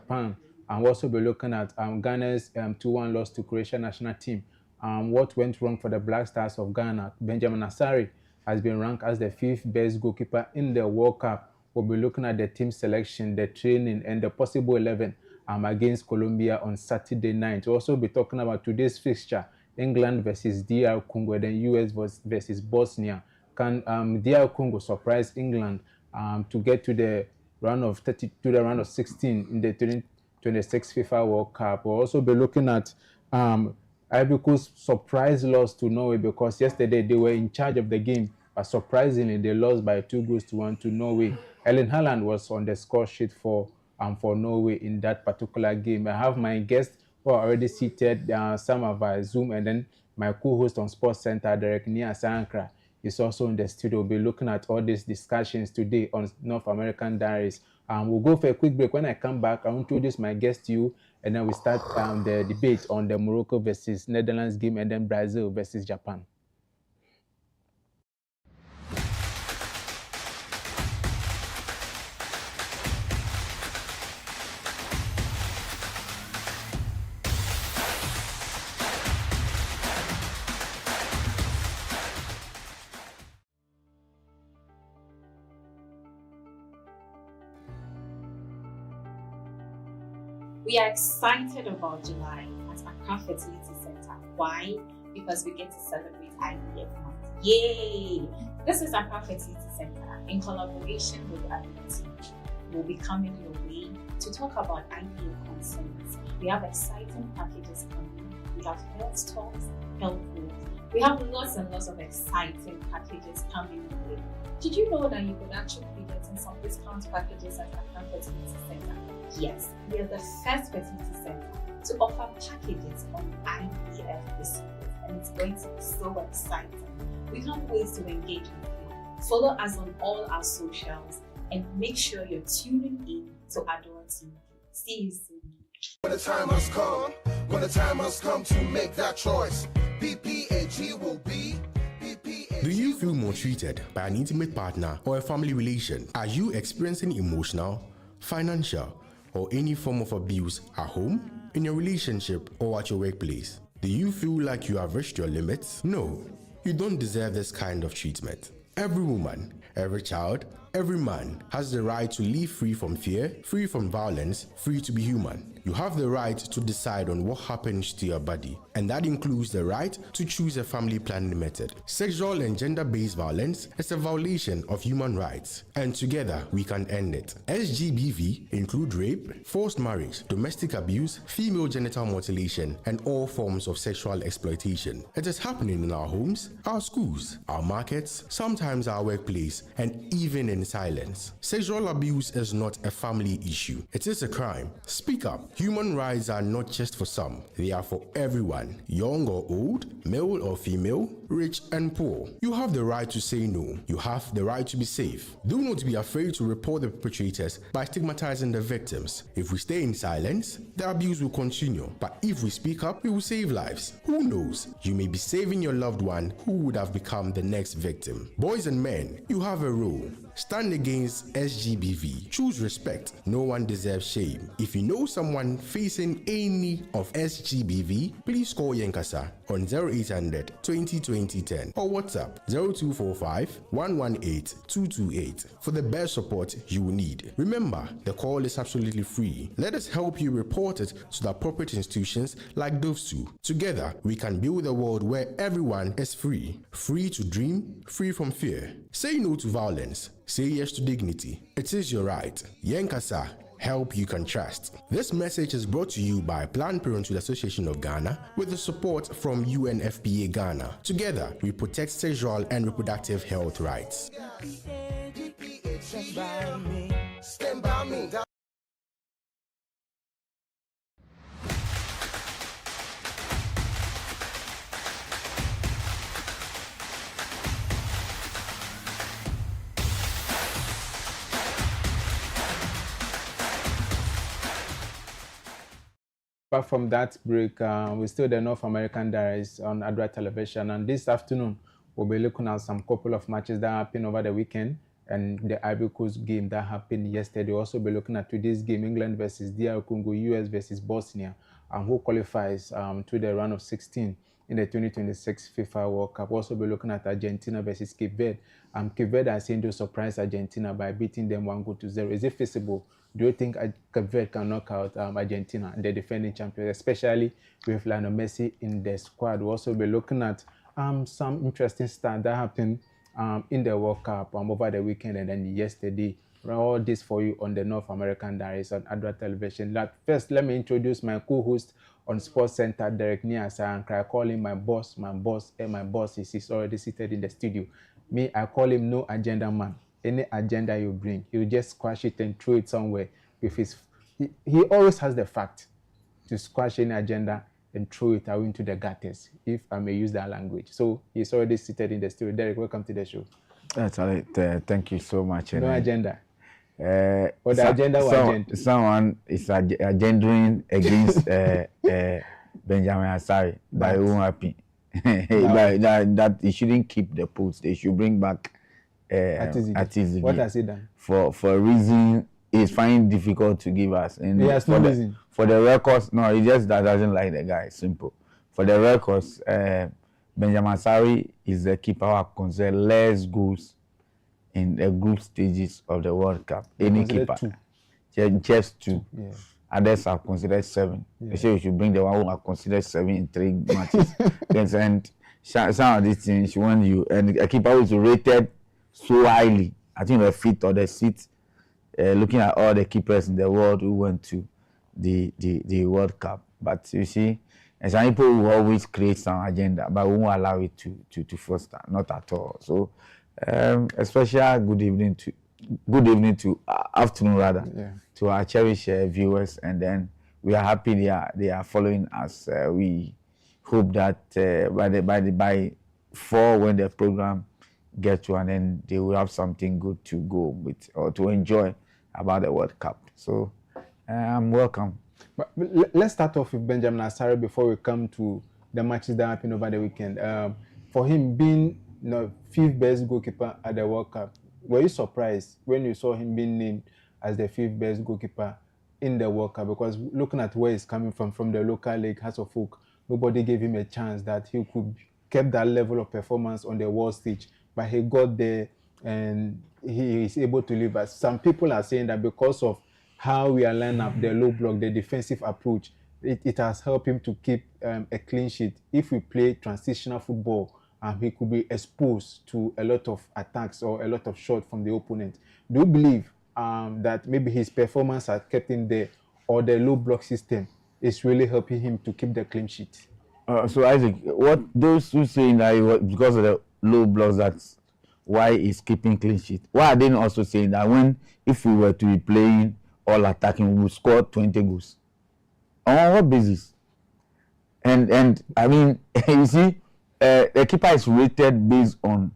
Japan. And we'll also be looking at Ghana's 2-1 loss to Croatia national team. What went wrong for the Black Stars of Ghana? Benjamin Asari has been ranked as the 5th best goalkeeper in the World Cup. We'll be looking at the team selection, the training, and the possible 11 against Colombia on Saturday night. We'll also be talking about today's fixture, England versus DR Congo, then US versus Bosnia. Can DR Congo surprise England to get to the round of 30 to the round of 16 in the 2026 FIFA World Cup? We'll also be looking at Ivory Coast surprise loss to Norway because yesterday they were in charge of the game, but surprisingly they lost by 2-1 to Norway. Erling Haaland was on the score sheet for Norway in that particular game. I have my guests who are already seated, some of via Zoom, and then my co-host on Sports Center, Derek Nia Sankra, is also in the studio. We'll be looking at all these discussions today on North American Diaries. We'll go for a quick break. When I come back, I will introduce my guest to you, and then we start the debate on the Morocco versus Netherlands game, and then Brazil versus Japan. We are excited about July at Accra Fertility Center. Why? Because we get to celebrate IVF month. Yay! This is Accra Fertility Center in collaboration with Ability. We'll be coming your way to talk about IVF concerns. We have exciting packages coming. We have health talks, health walks. We have lots and lots of exciting packages coming your way. Did you know that you could actually be getting some discount packages at Accra Fertility Center? Yes, we are the first fertility center to offer packages on IVF procedures, and it's going to be so exciting. We can't wait to engage with you. Follow us on all our socials and make sure you're tuning in to Adore TV. See you soon. When the time has come to make that choice, PPAG will be. Do you feel maltreated by an intimate partner or a family relation? Are you experiencing emotional, financial, or any form of abuse at home, in your relationship, or at your workplace? Do you feel like you have reached your limits? No, you don't deserve this kind of treatment. Every woman, every child, every man has the right to live free from fear, free from violence, free to be human. You have the right to decide on what happens to your body, and that includes the right to choose a family planning method. Sexual and gender-based violence is a violation of human rights, and together we can end it. SGBV include rape, forced marriage, domestic abuse, female genital mutilation, and all forms of sexual exploitation. It is happening in our homes, our schools, our markets, sometimes our workplace, and even in silence. Sexual abuse is not a family issue. It is a crime. Speak up. Human rights are not just for some. They are for everyone, young or old, male or female, rich and poor. You have the right to say no. You have the right to be safe. Do not be afraid to report the perpetrators by stigmatizing the victims. If we stay in silence, the abuse will continue. But if we speak up, we will save lives. Who knows? You may be saving your loved one who would have become the next victim. Boys and men, you have a role. Stand against SGBV. Choose respect. No one deserves shame. If you know someone facing any of SGBV, please call Yenkasa on 0800 20 20 10 or WhatsApp 0245 118 228 for the best support you will need. Remember, the call is absolutely free. Let us help you report it to the appropriate institutions like DOVSU. Together, we can build a world where everyone is free. Free to dream, free from fear. Say no to violence. Say yes to dignity. It is your right. Yenkasa, help you can trust. This message is brought to you by Planned Parenthood Association of Ghana with the support from UNFPA Ghana. Together, we protect sexual and reproductive health rights. Stand by me. Apart from that break, we still the North American Diaries on Adra Television, and this afternoon we'll be looking at some couple of matches that happened over the weekend, and the Ivory Coast game that happened yesterday. We'll also be looking at today's game, England versus DR Congo, US versus Bosnia, who qualifies to the round of 16 in the 2026 FIFA World Cup. We'll also be looking at Argentina versus Cape Verde. Cape Verde are saying to surprise Argentina by beating them 1-0. Is it feasible? Do you think Cape Verde can knock out Argentina, the defending champions, especially with Lionel Messi in the squad? We'll also be looking at some interesting stuff that happened in the World Cup over the weekend and then yesterday. All this for you on the North American Diaries on Adult Television. First, let me introduce my co-host on Sports Center, Derek Niasa, and I call him my boss, and my boss is already seated in the studio. Me, I call him no agenda man. Any agenda you bring, he'll just squash it and throw it somewhere with his. He always has the fact to squash any agenda and throw it out into the gutters, if I may use that language. So he's already seated in the studio. Derek, welcome to the show. That's all right. Thank you so much. No agenda. Or the agenda was agenda. Someone is agendering against Benjamin Asari, but it won't happen. that he shouldn't keep the post. They should bring back Atizigi. What has he done? For a reason he's finding difficult to give us. And he has no reason. For the records, no, he just doesn't like the guy. Simple. For the records, Benjamin Asari is the keeper who has considered less goals in the group stages of the World Cup. Any keeper. Just 2. Yeah. Others have considered 7. Yeah. They say we should bring the one who have considered 7 in 3 matches. And some of these things, when you, and a keeper who is rated so highly, I think the 5th or the 6th, looking at all the keepers in the world who went to the World Cup. But you see, and some people will always create some agenda, but we won't allow it to foster, not at all. So, especially good evening to afternoon rather, to our cherished viewers, and then we are happy they are following us. We hope that by 4 when the program gets to an end, they will have something good to go with or to enjoy about the World Cup. So I'm welcome. But let's start off with Benjamin Asari before we come to the matches that happened over the weekend. For him being the 5th best goalkeeper at the World Cup, were you surprised when you saw him being named as the 5th best goalkeeper in the World Cup? Because looking at where he's coming from the local league, Hearts of Oak, nobody gave him a chance that he could keep that level of performance on the world stage. But he got there and he is able to live. But some people are saying that because of how we are lining up the low block, the defensive approach, it has helped him to keep a clean sheet. If we play transitional football, he could be exposed to a lot of attacks or a lot of shots from the opponent. Do you believe that maybe his performance has kept him there, or the low block system is really helping him to keep the clean sheet? So Isaac, what those who saying that because of the low blocks, that's why he's keeping clean sheet? Why are they not also saying that if we were to be playing all attacking, we would score 20 goals? On what basis? And I mean, you see, the keeper is rated based on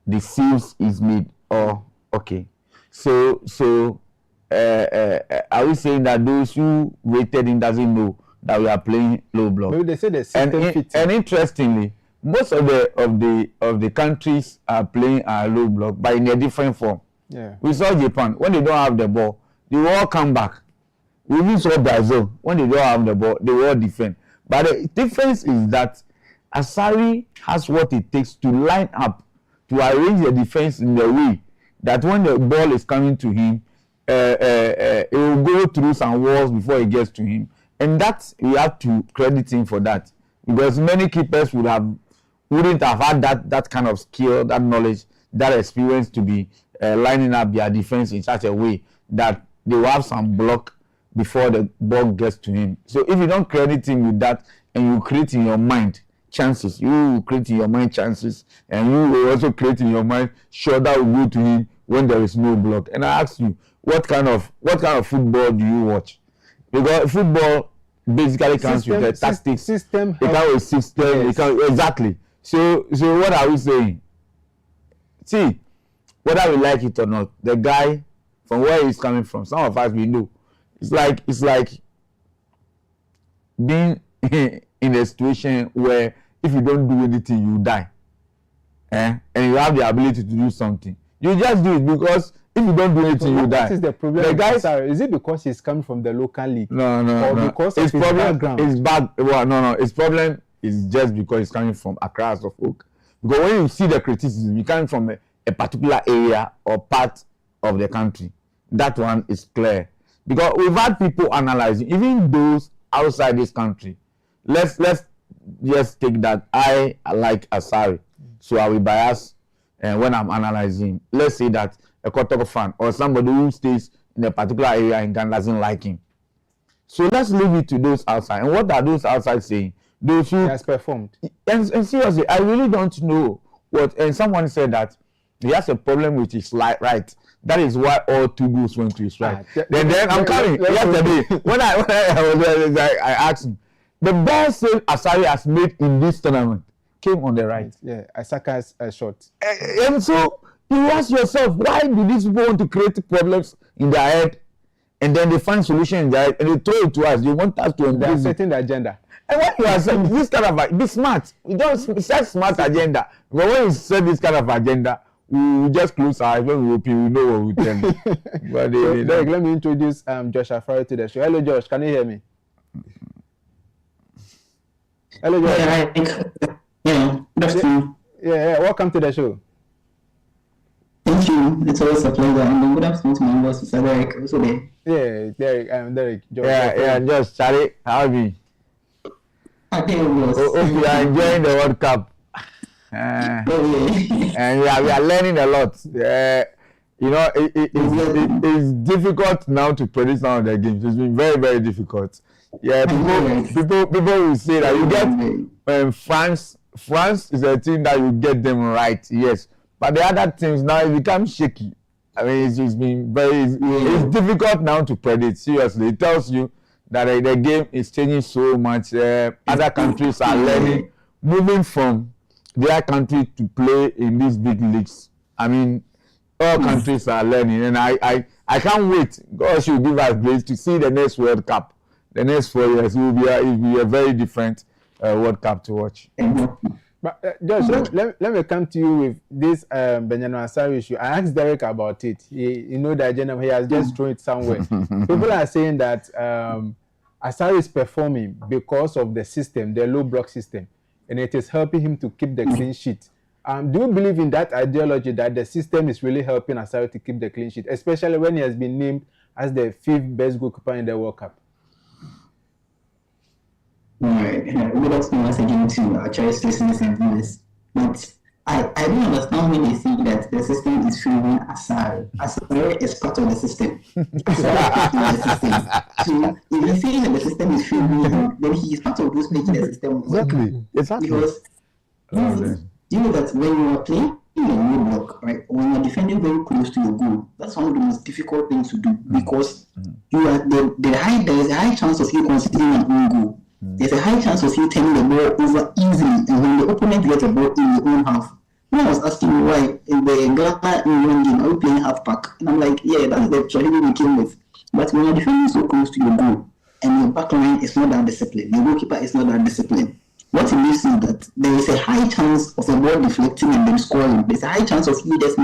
the saves he's made. Oh, okay. So are we saying that those who rated him doesn't know that we are playing low block? Maybe they say the system fits. And interestingly, most of the countries are playing a low block, but in a different form. Yeah. We saw Japan when they don't have the ball, they will all come back. We even saw Brazil when they don't have the ball, they will all defend. But the difference is that Asari has what it takes to line up, to arrange the defense in the way that when the ball is coming to him, it will go through some walls before it gets to him. And that we have to credit him for that, because many keepers wouldn't have had that kind of skill, that knowledge, that experience to be lining up their defense in such a way that they will have some block before the ball gets to him. So if you don't credit him with that, and you create in your mind chances, you will create in your mind chances, and you will also create in your mind shot that will go to him when there is no block. And I ask you, what kind of football do you watch? Because football basically comes with a tactics. System. It comes with system. Yes. Exactly. So what are we saying? See, whether we like it or not, the guy, from where he's coming from, some of us we know. It's like being in a situation where if you don't do anything, you die. And you have the ability to do something. You just do it because if you don't do anything, you die. What is the problem? The guys, sorry, is it because he's coming from the local league? no, or no. because His of his problem background? is well, no. His problem is just because he's coming from Accra as a folk. Because when you see the criticism, you coming from a particular area or part of the country. That one is clear. Because we've had people analyzing, even those outside this country. Let's just take that I like Asari, so I will bias when I'm analyzing. Let's say that a Kotoko fan or somebody who stays in a particular area in Ghana doesn't like him. So let's leave it to those outside. And what are those outside saying? Those who He has performed. and seriously, I really don't know what. And someone said that he has a problem with his right. That is why all two goals went to his right. Then I'm coming. Yesterday, when I was there, I asked him, the best save Asari has made in this tournament came on the right. Yeah, Asaka's shot. And so you ask yourself, why do these people want to create problems in their head, and then they find solution in their head, and they throw it to us? They want us to They are embrace it. setting the agenda. And when you are saying this kind of be smart, you don't set smart agenda. But when you set this kind of agenda, we just close our eyes. When we open, we know what we tell you. But So, Derek, let me introduce Josh Afari to the show. Hello, Josh. Can you hear me? Hello, Josh. Yeah, good afternoon. Yeah. Welcome to the show. Thank you. It's always a pleasure. And then good afternoon to my boss, Mr. Derek, also there. Yeah, Derek. Josh. yeah, just Charlie, how are you? I think it was. Hope you are enjoying the World Cup. Yeah. And we are learning a lot. It's difficult now to predict some of the games. It's been very, very difficult. Yeah, people will say that you get France. France is a team that you get them right, yes. But the other teams now it becomes shaky. I mean, it's been it's difficult now to predict. Seriously, it tells you that the game is changing so much. Other countries are learning, moving from their country to play in these big leagues. I mean, all countries are learning, and I can't wait. God should give us grace to see the next World Cup. The next 4 years will be a very different World Cup to watch. But Josh, let me come to you with this Benjamin Asari issue. I asked Derek about it. You know the agenda, he has just thrown it somewhere. People are saying that Asari is performing because of the system, the low block system, and it is helping him to keep the clean sheet. Do you believe in that ideology that the system is really helping Asari to keep the clean sheet, especially when he has been named as the 5th best goalkeeper in the World Cup? Alright, good afternoon once again to our choice listeners and viewers. But I don't understand when they say that the system is favoring Asari. Asari is part of the system. Asari is part of the system. So if you say that the system is favoring him, then he is part of those making the system work. Exactly. Because you know that when you are playing in a low block, right, or when you're defending very close to your goal, that's one of the most difficult things to do because you are there is a high chance of you conceding an own goal. There's a high chance of you turning the ball over easily, and when the opponent gets a ball in your own half. When I was asking me why in the Ghana England game are we playing half pack, and I'm like, yeah, that's the strategy we came with. But when you're defending so close to your goal, and your back line is not that disciplined, your goalkeeper is not that disciplined, what it means is that there is a high chance of a ball deflecting and then scoring. There's a high chance of you just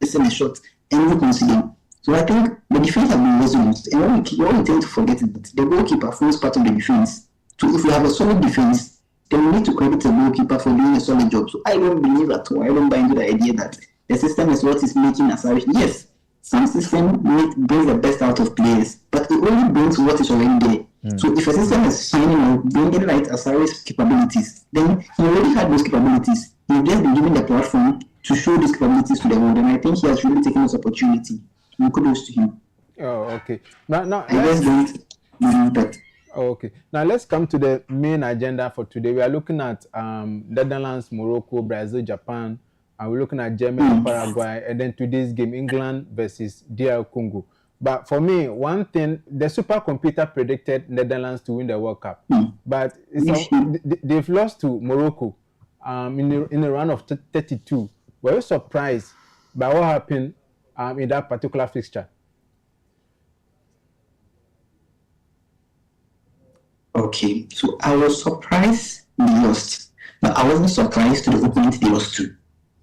missing a shot and you conceding. So I think the defense has been resolute, and what we tend to forget is that the goalkeeper forms part of the defense. So if you have a solid defense, then we need to credit the goalkeeper for doing a solid job. So I don't believe at all. I don't buy into the idea that the system is what is making Asari. Yes, some system brings the best out of players, but it only brings what is already there. So if a system is shining or bringing like Asari's capabilities, then he already had those capabilities. He's just been given the platform to show these capabilities to the world, and I think he has really taken this opportunity. And kudos to him. Oh, okay. Now I just don't believe that. Okay. Now let's come to the main agenda for today. We are looking at Netherlands, Morocco, Brazil, Japan, and we're looking at Germany, Paraguay, and then today's game, England versus DR Congo. But for me, one thing, the supercomputer predicted Netherlands to win the World Cup, but they've lost to Morocco in a run of 32. Were you surprised by what happened in that particular fixture? Okay, so I was surprised they lost, but I wasn't surprised to the opponent they lost to.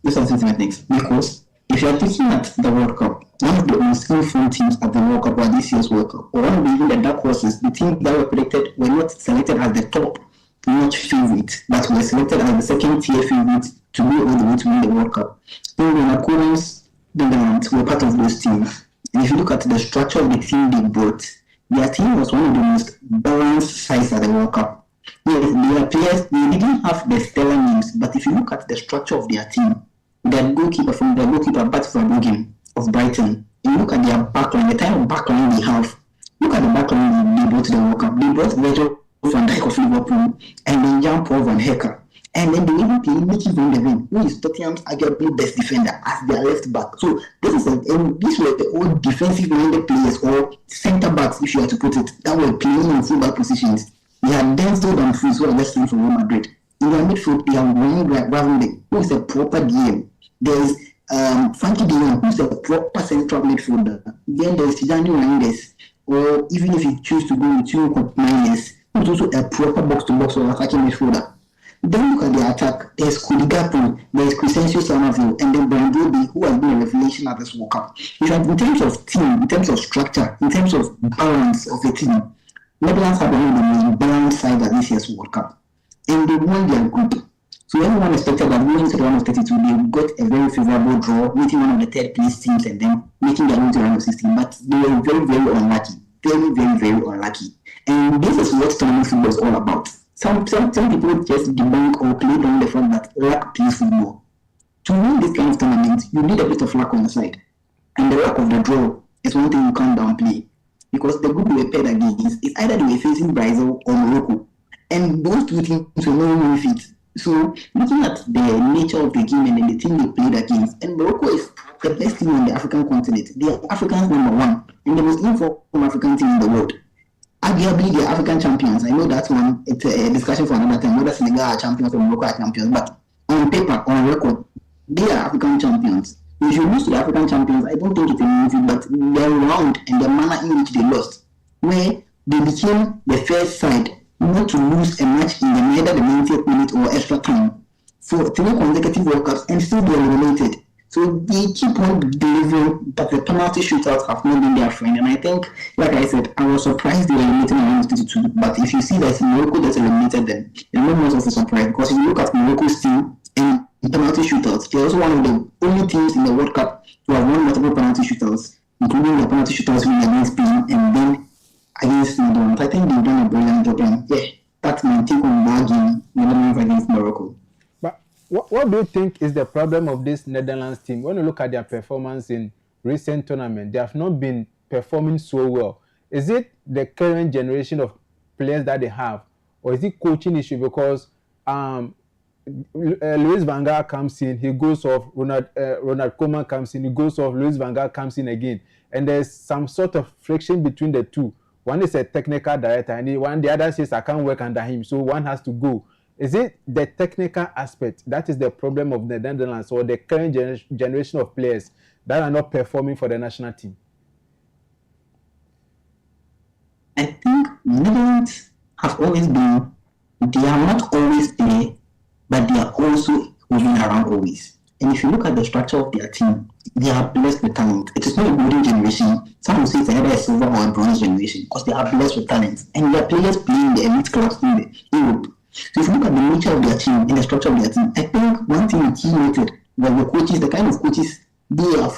Those are the things because If you are looking at the World Cup, one of the most informed teams at the World Cup or this year's World Cup, or one of the, even the dark horses, the teams that were predicted were not selected as the top notch favorite, but were selected as the second tier favorite to go all the way to win the World Cup. England, Cohen's Netherlands were part of those teams. And if you look at the structure of the team they brought, their team was one of the most balanced sides at the World Cup. Yes, their players, they didn't have the stellar names, but if you look at the structure of their team, their goalkeeper Bart Verbruggen of Brighton, you look at their backline, the kind of backline they have, look at the backline they brought to the World Cup. They brought Virgil van Dijk of Liverpool and then Jan-Paul van Hecker. And then they even play Mickey van der Ven, who is Tottenham's arguably best defender as their left back. So these were the old defensive-minded players or centre backs, if you were to put it, that were playing in fullback positions. They had Denzel Dumfries, who are wrestling from Real Madrid. In their midfield, they have Wayne Gravenberch, who is a proper DM. There's Frankie de Jong, who's a proper central midfielder. Then there's Tijani Reinders, or even if you choose to go with two Miners, who's also a proper box-to-box or attacking midfielder. Then look at the attack. There's Cody Gakpo, there's Crescencio Somerville, and then Brian Gilby, who has been a revelation at this World Cup. In terms of team, in terms of structure, in terms of balance of the team, Netherlands have one of the most balanced sides at this year's World Cup. And they won their group. So everyone expected that going to the round of 32, they got a very favorable draw, meeting one of the third place teams and then making their way to the round of 16. But they were very, very unlucky. Very, very, very unlucky. And this is what tournament football is all about. Some people just debunk or play down the fact that luck plays football. To win this kind of tournament, you need a bit of luck on the side. And the luck of the draw is one thing you can't downplay. Because the group they were paired against is either they were facing Brazil or Morocco. And those two teams were not really fit. So looking at the nature of the game and then the team they played against, and Morocco is the best team on the African continent. They are Africans #1 and the most informed African team in the world. Arguably, they are African champions. I know that one, it's a discussion for another time, whether Senegal are champions or Morocco are champions. But on paper, on record, they are African champions. If you lose to the African champions, I don't think it's a movie, but their round and the manner in which they lost, where they became the first side not to lose a match in either the 90th minute or extra time for 3 consecutive World Cups and still be eliminated. So they keep on delivering, but the penalty shootouts have not been their friend. And I think, like I said, I was surprised they were eliminated in round 32. But if you see that it's Morocco that's eliminated them, you're not much of a surprise. Because if you look at Morocco's team and penalty shootouts, they're also one of the only teams in the World Cup who have won multiple penalty shootouts, including the penalty shootouts win against Spain and then against Netherlands. I think they've done a brilliant job. And yeah, that's my take on that game, Netherlands against Morocco. What do you think is the problem of this Netherlands team? When you look at their performance in recent tournament, they have not been performing so well. Is it the current generation of players that they have, or is it coaching issue? Because Louis van Gaal comes in, he goes off. Ronald Koeman comes in, he goes off. Louis van Gaal comes in again, and there's some sort of friction between the two. One is a technical director, and the other says I can't work under him, so one has to go. Is it the technical aspect that is the problem of the Netherlands, or the current generation of players that are not performing for the national team? I think Netherlands have always been, they are not always there, but they are also moving around always. And if you look at the structure of their team, they are blessed with talent. It is not a golden generation. Some will say it's either a silver or a bronze generation because they are blessed with talent. And their players play in the elite clubs in Europe. So if you look at the nature of their team and the structure of their team, I think one thing key noted was the coaches, the kind of coaches they have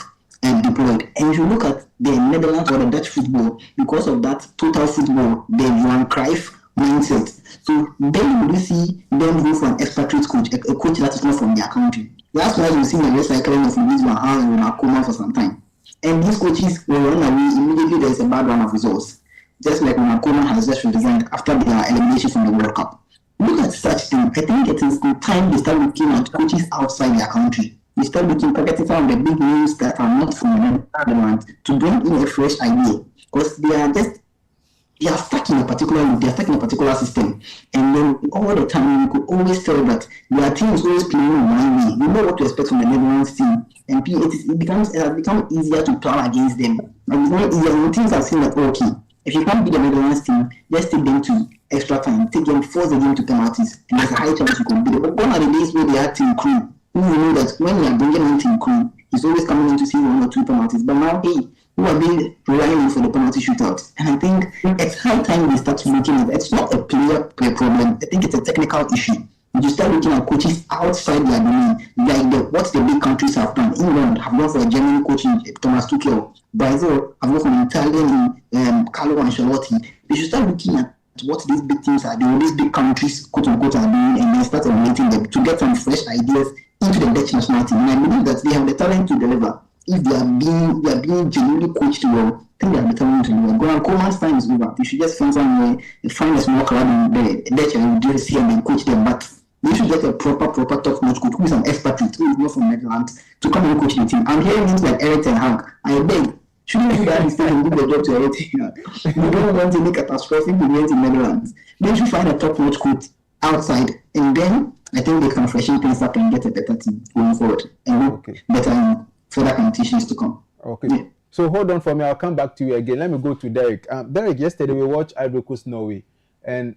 deployed. And if you look at the Netherlands or the Dutch football, because of that total football, the Johan Cruyff mindset. So then you see them go for an expatriate coach, a coach that is not from their country. That's why you see the recycling of Louis van Gaal and Ronald Koeman for some time. And these coaches will run away immediately. There's a bad run of results. Just like Ronald Koeman has just resigned after their elimination from the World Cup. Look at such things. I think it is time they start looking at coaches outside their country. They start looking, targeting some of the big names that are not from the Netherlands to bring in a fresh idea. Because they are stuck in a particular system. And then all the time you could always tell that their team is always playing on one way. You know what to expect from the Netherlands team. And it has become easier to plan against them. And it's not easier. When teams have seen that, okay, if you can't beat the Netherlands team, just take them to extra time, force the game to penalties, and there's a high chance you can beat them. But gone are the days where they had Team Crew, who you know that when you are bringing in Team Crew, he's always coming in to see 1 or 2 penalties. But now, hey, who are they relying on for the penalty shootout? And I think it's high time we start looking at it's not a player problem. I think it's a technical issue. You start looking at coaches outside their domain, like what the big countries have done. England have gone for a German coaching, Thomas Tuchel. Brazil have gone for an Italian, Carlo Ancelotti. They should start looking at what these big teams are doing, these big countries, quote unquote, are doing, and then start emulating them to get some fresh ideas into the Dutch national team. And I believe that they have the talent to deliver. If they are being genuinely coached well, I think they have the talent to deliver. Goran Coleman's time is over. They should just find somewhere, find a small club in the Dutch and just here and then coach them. But they should get a proper top-notch coach who is an expatriate, who is not from Netherlands, to come and coach the team. I'm hearing things like Eric Ten Hag. I beg, shouldn't you guys instead and give the job to Eric Ten Hag? You don't want any catastrophic event in Netherlands. They should find a top-notch coach outside, and then I think they can freshen things up and get a better team going forward, and look better in further competitions to come. Okay. Yeah. So hold on for me. I'll come back to you again. Let me go to Derek. Derek, yesterday we watched Ivory Coast Norway, and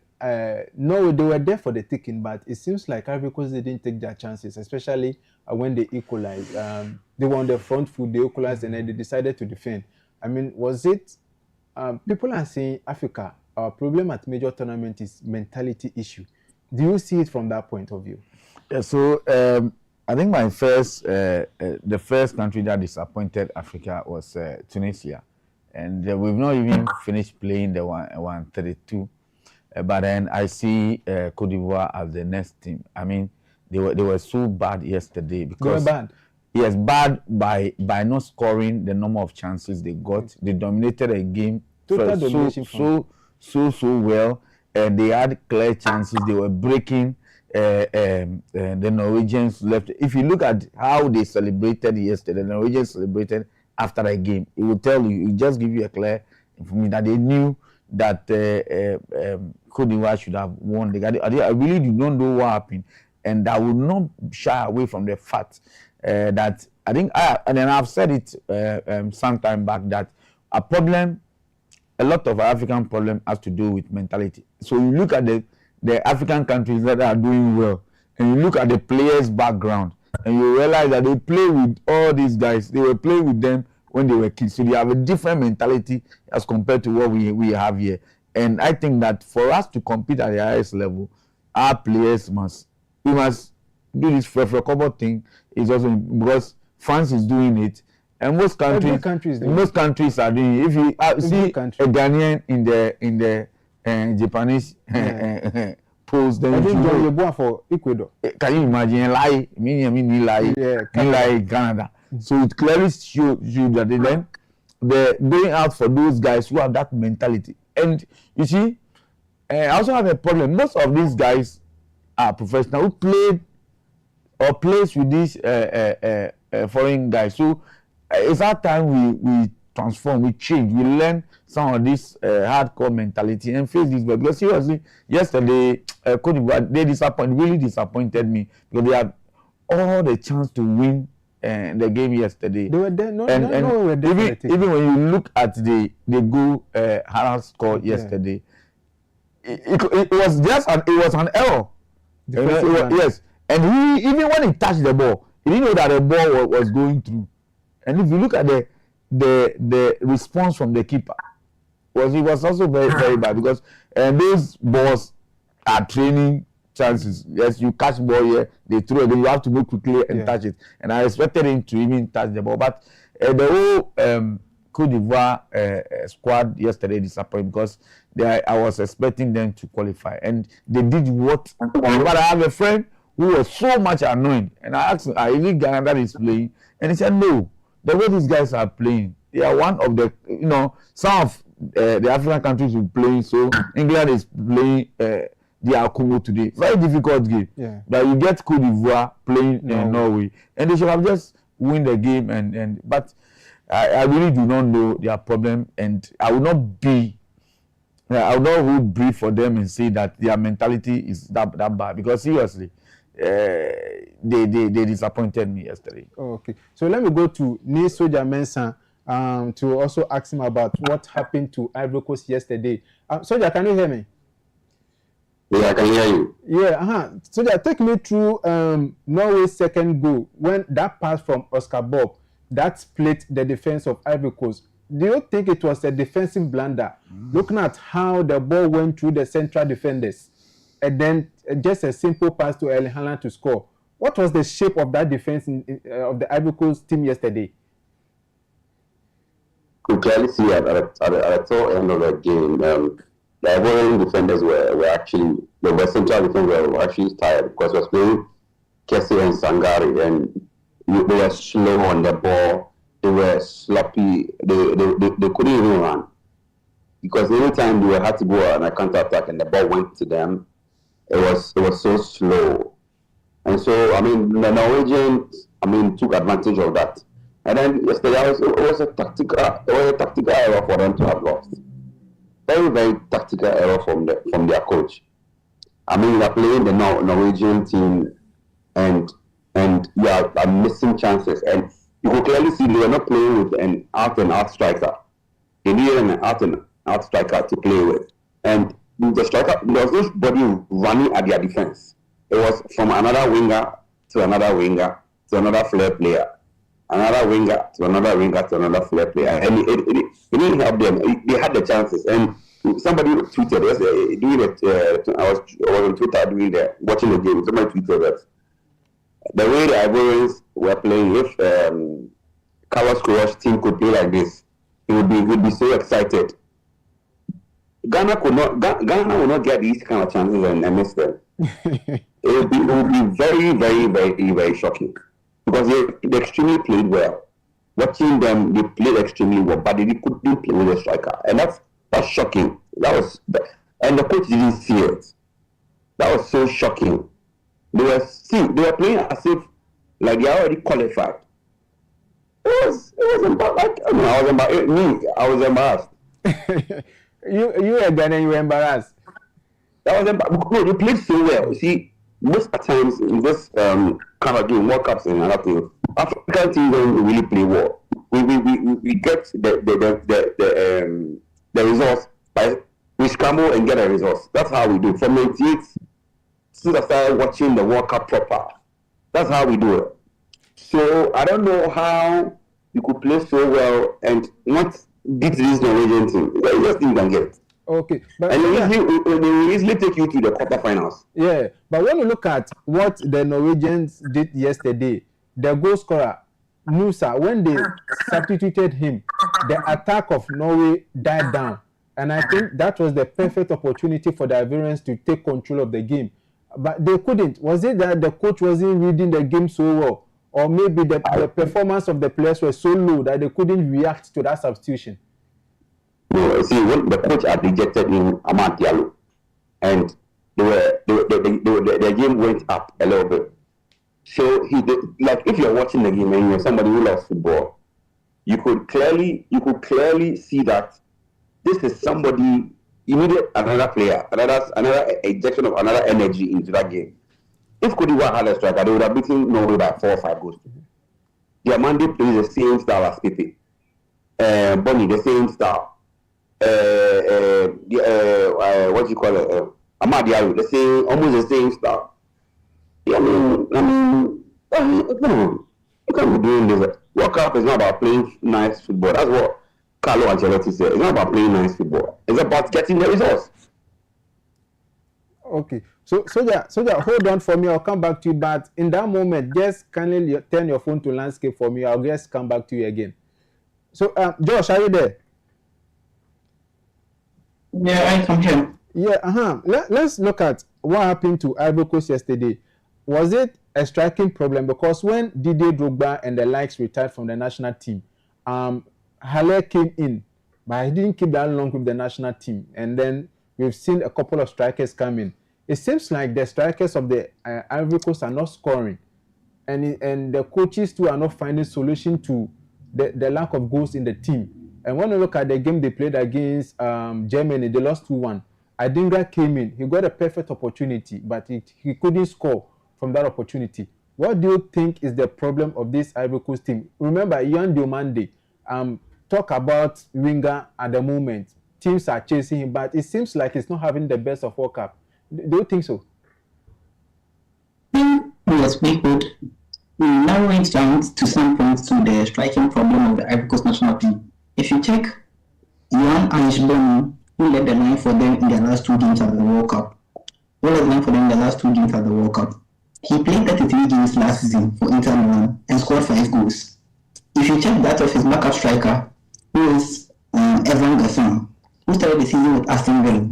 Norway, they were there for the taking, but it seems like Ivory Coast didn't take their chances, especially when they equalized. They were on the front foot, they equalized, and then they decided to defend. I mean, was it? People are saying Africa, our problem at major tournament is mentality issue. Do you see it from that point of view? Yeah, so I think my the first country that disappointed Africa was Tunisia, and we've not even finished playing the 132. But then I see Cote d'Ivoire as the next team. I mean, they were so bad yesterday because they were bad. Yes, bad by not scoring the number of chances they got. They dominated a game so well, and they had clear chances. They were breaking. The Norwegians left. If you look at how they celebrated yesterday, the Norwegians celebrated after a game. It will tell you. It just give you a clear information that they knew that Cote d'Ivoire should have won the game. I really do not know what happened, and I will not shy away from the fact that I think, and then I've said it some time back, that a lot of African problem has to do with mentality. So you look at the African countries that are doing well, and you look at the players' background, and you realize that they play with all these guys. They were playing with them when they were kids, so they have a different mentality as compared to what we have here. And I think that for us to compete at the highest level, our players must do this for thing. Is also because France is doing it, and most countries are doing it. If you see a Ghanaian in the Japanese post, then you go for Ecuador. Can you imagine? Like Canada. So it clearly shows you that they're going out for those guys who have that mentality. And you see, I also have a problem. Most of these guys are professionals who played or plays with these foreign guys. So it's our time we transform, we change, we learn some of this hardcore mentality and face this. Because seriously, yesterday, Cote d'Ivoire, they really disappointed me because they had all the chance to win the game yesterday. They were there. Even when you look at the goal Harold scored yesterday, it was just it was an error. Yes, and he, even when he touched the ball, he didn't know that the ball was going through. And if you look at the response from the keeper, it was also very, very bad, because those balls are training chances. Yes, you catch ball here, they throw it, then you have to go quickly and touch it. And I expected him to even touch the ball, but the whole Cote d'Ivoire squad yesterday disappointed, because I was expecting them to qualify, and they did what. But I have a friend who was so much annoyed, and I asked him, "Are you Ghana that is playing?" And he said, "No, the way these guys are playing, they are one of the, some of the African countries will play. So England is playing the Congo today. Very difficult game. Yeah. But you get Cote d'Ivoire playing Norway, and they should have just win the game. But I really do not know their problem, and I will not breathe for them and say that their mentality is that bad, because seriously, they disappointed me yesterday. Okay, so let me go to Neil Soja Mensah to also ask him about what happened to Ivory Coast yesterday. Soja, can you hear me? Yeah, I can hear you. Yeah, Soja, take me through Norway's second goal, when that pass from Oscar Bob. that split the defense of Ivory Coast. Do you think it was a defensive blunder? Looking at how the ball went through the central defenders, and then just a simple pass to El Haaland to score. What was the shape of that defense of the Ivory Coast team yesterday? Could clearly see at the tail end of the game, the Ivorian defenders were actually, the central defenders were actually tired because we was playing Kessie and Sangari, and they were slow on the ball. They were sloppy. They couldn't even run because anytime they had to go on a counter attack and the ball went to them, it was so slow. And so the Norwegians took advantage of that. And then yesterday it was a tactical error for them to have lost. Very, very tactical error from their coach. They're playing the Norwegian team and you are missing chances. And you could clearly see they were not playing with an out-and-out striker. They needed an out-and-out striker to play with. And the striker, there was nobody running at their defense. It was from another winger to another winger to another flair player. Another winger to another winger to another flair player. And it didn't help them. They had the chances. And somebody tweeted, I was on Twitter watching the game. Somebody tweeted that the way the Ivorians were playing, if Carlos Queiroz team could play like this, he would be so excited. Ghana will not get these kind of chances and miss them. it would be very, very, very, very shocking because they extremely played well. Watching them, they played extremely well, but they couldn't play with a striker, and that's shocking. And the coach didn't see it. That was so shocking. They were playing as if like they are already qualified. It was embarrassing. I was embarrassed. You were Ghanaian, you were embarrassed. That was embarrassing. No, they played so well. You see, most of the times in this kind of game, World Cups and other things, African teams don't really play well. We get the results by we scramble and get a results. That's how we do. From 98, since I started watching the World Cup proper, that's how we do it. So I don't know how you could play so well and not beat this Norwegian team. You just think you can get it. Okay, but and they will easily take you to the quarterfinals. Yeah, but when you look at what the Norwegians did yesterday, the goal scorer Nusa, when they substituted him, the attack of Norway died down, and I think that was the perfect opportunity for the Ivorians to take control of the game, but they couldn't. Was it that the coach wasn't reading the game so well, or maybe the performance of the players was so low that they couldn't react to that substitution? No, see, when the coach had rejected him, Amad Diallo, and the game went up a little bit. So like if you're watching the game and you're somebody who loves football, you could clearly see that this is somebody. You needed another player, another injection of another energy into that game. If Cote d'Ivoire had a striker, they would have beaten Norway by 4 or 5 goals. Diamande plays the same style as Pepe. Bonnie, the same style. What do you call it? Amad Diallo, almost the same style. Yeah, you can't be doing this. World Cup is not about playing nice football. That's what Carlo Ancelotti said. It's not about playing nice football. It's about getting the results. Okay, so hold on for me. I'll come back to you. But in that moment, just kindly turn your phone to landscape for me. I'll just come back to you again. So, Josh, are you there? Yeah, I come here. Yeah, Let's look at what happened to Ivory Coast yesterday. Was it a striking problem? Because when Didier Drogba and the likes retired from the national team, Haller came in, but he didn't keep that long with the national team. And then we've seen a couple of strikers come in. It seems like the strikers of the Ivory Coast are not scoring, and the coaches too are not finding solution to the lack of goals in the team. And when you look at the game they played against Germany, they lost 2-1. Adingra came in. He got a perfect opportunity, but he couldn't score from that opportunity. What do you think is the problem of this Ivory Coast team? Remember, Yan Diomande, talk about winger at the moment. Teams are chasing him, but it seems like he's not having the best of World Cup. Do you think so? Yes, we could. we narrow it down to some points to the striking problem of the Ivory Coast national team. If you check Yohan Aishboni, who led the line for them in their last 2 games at the World Cup, he played 33 games last season for Inter Milan and scored 5 goals. If you check that of his backup striker, who is Evan Gasson, who started the season with Aston Villa.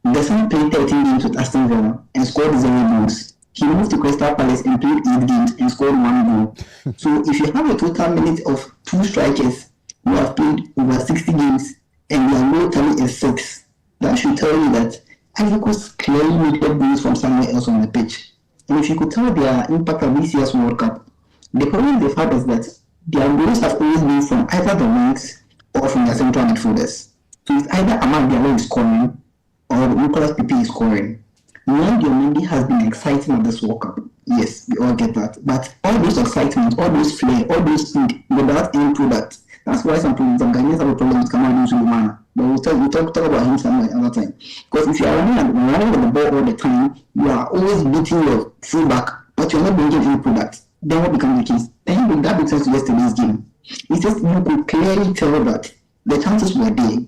Gasson played 13 games with Aston Villa and scored 0 goals. He moved to Crystal Palace and played 8 games and scored 1 goal. So if you have a total minutes of 2 strikers who have played over 60 games and their goal tally is 6, that should tell you that Ivory Coast clearly needed goals from somewhere else on the pitch. And if you could tell their impact of this year's World Cup, the problem they've had is that their goals have always been from either the wings or from their central midfielders. So it's either Amad Diallo is scoring or Nicolas Pepe is scoring. Niang Diomande has been exciting at this World Cup. Yes, we all get that. But all those excitement, all those flair, all those speed without any product. That's why some Ghanaians have a problem with Kamara Sulemana. But we'll talk about him some other time. Because if you are running with the ball all the time, you are always beating your fullback, but you're not bringing any product. Then what becomes the case? Then that makes sense to yesterday's game. It's just you could clearly tell that the chances were there,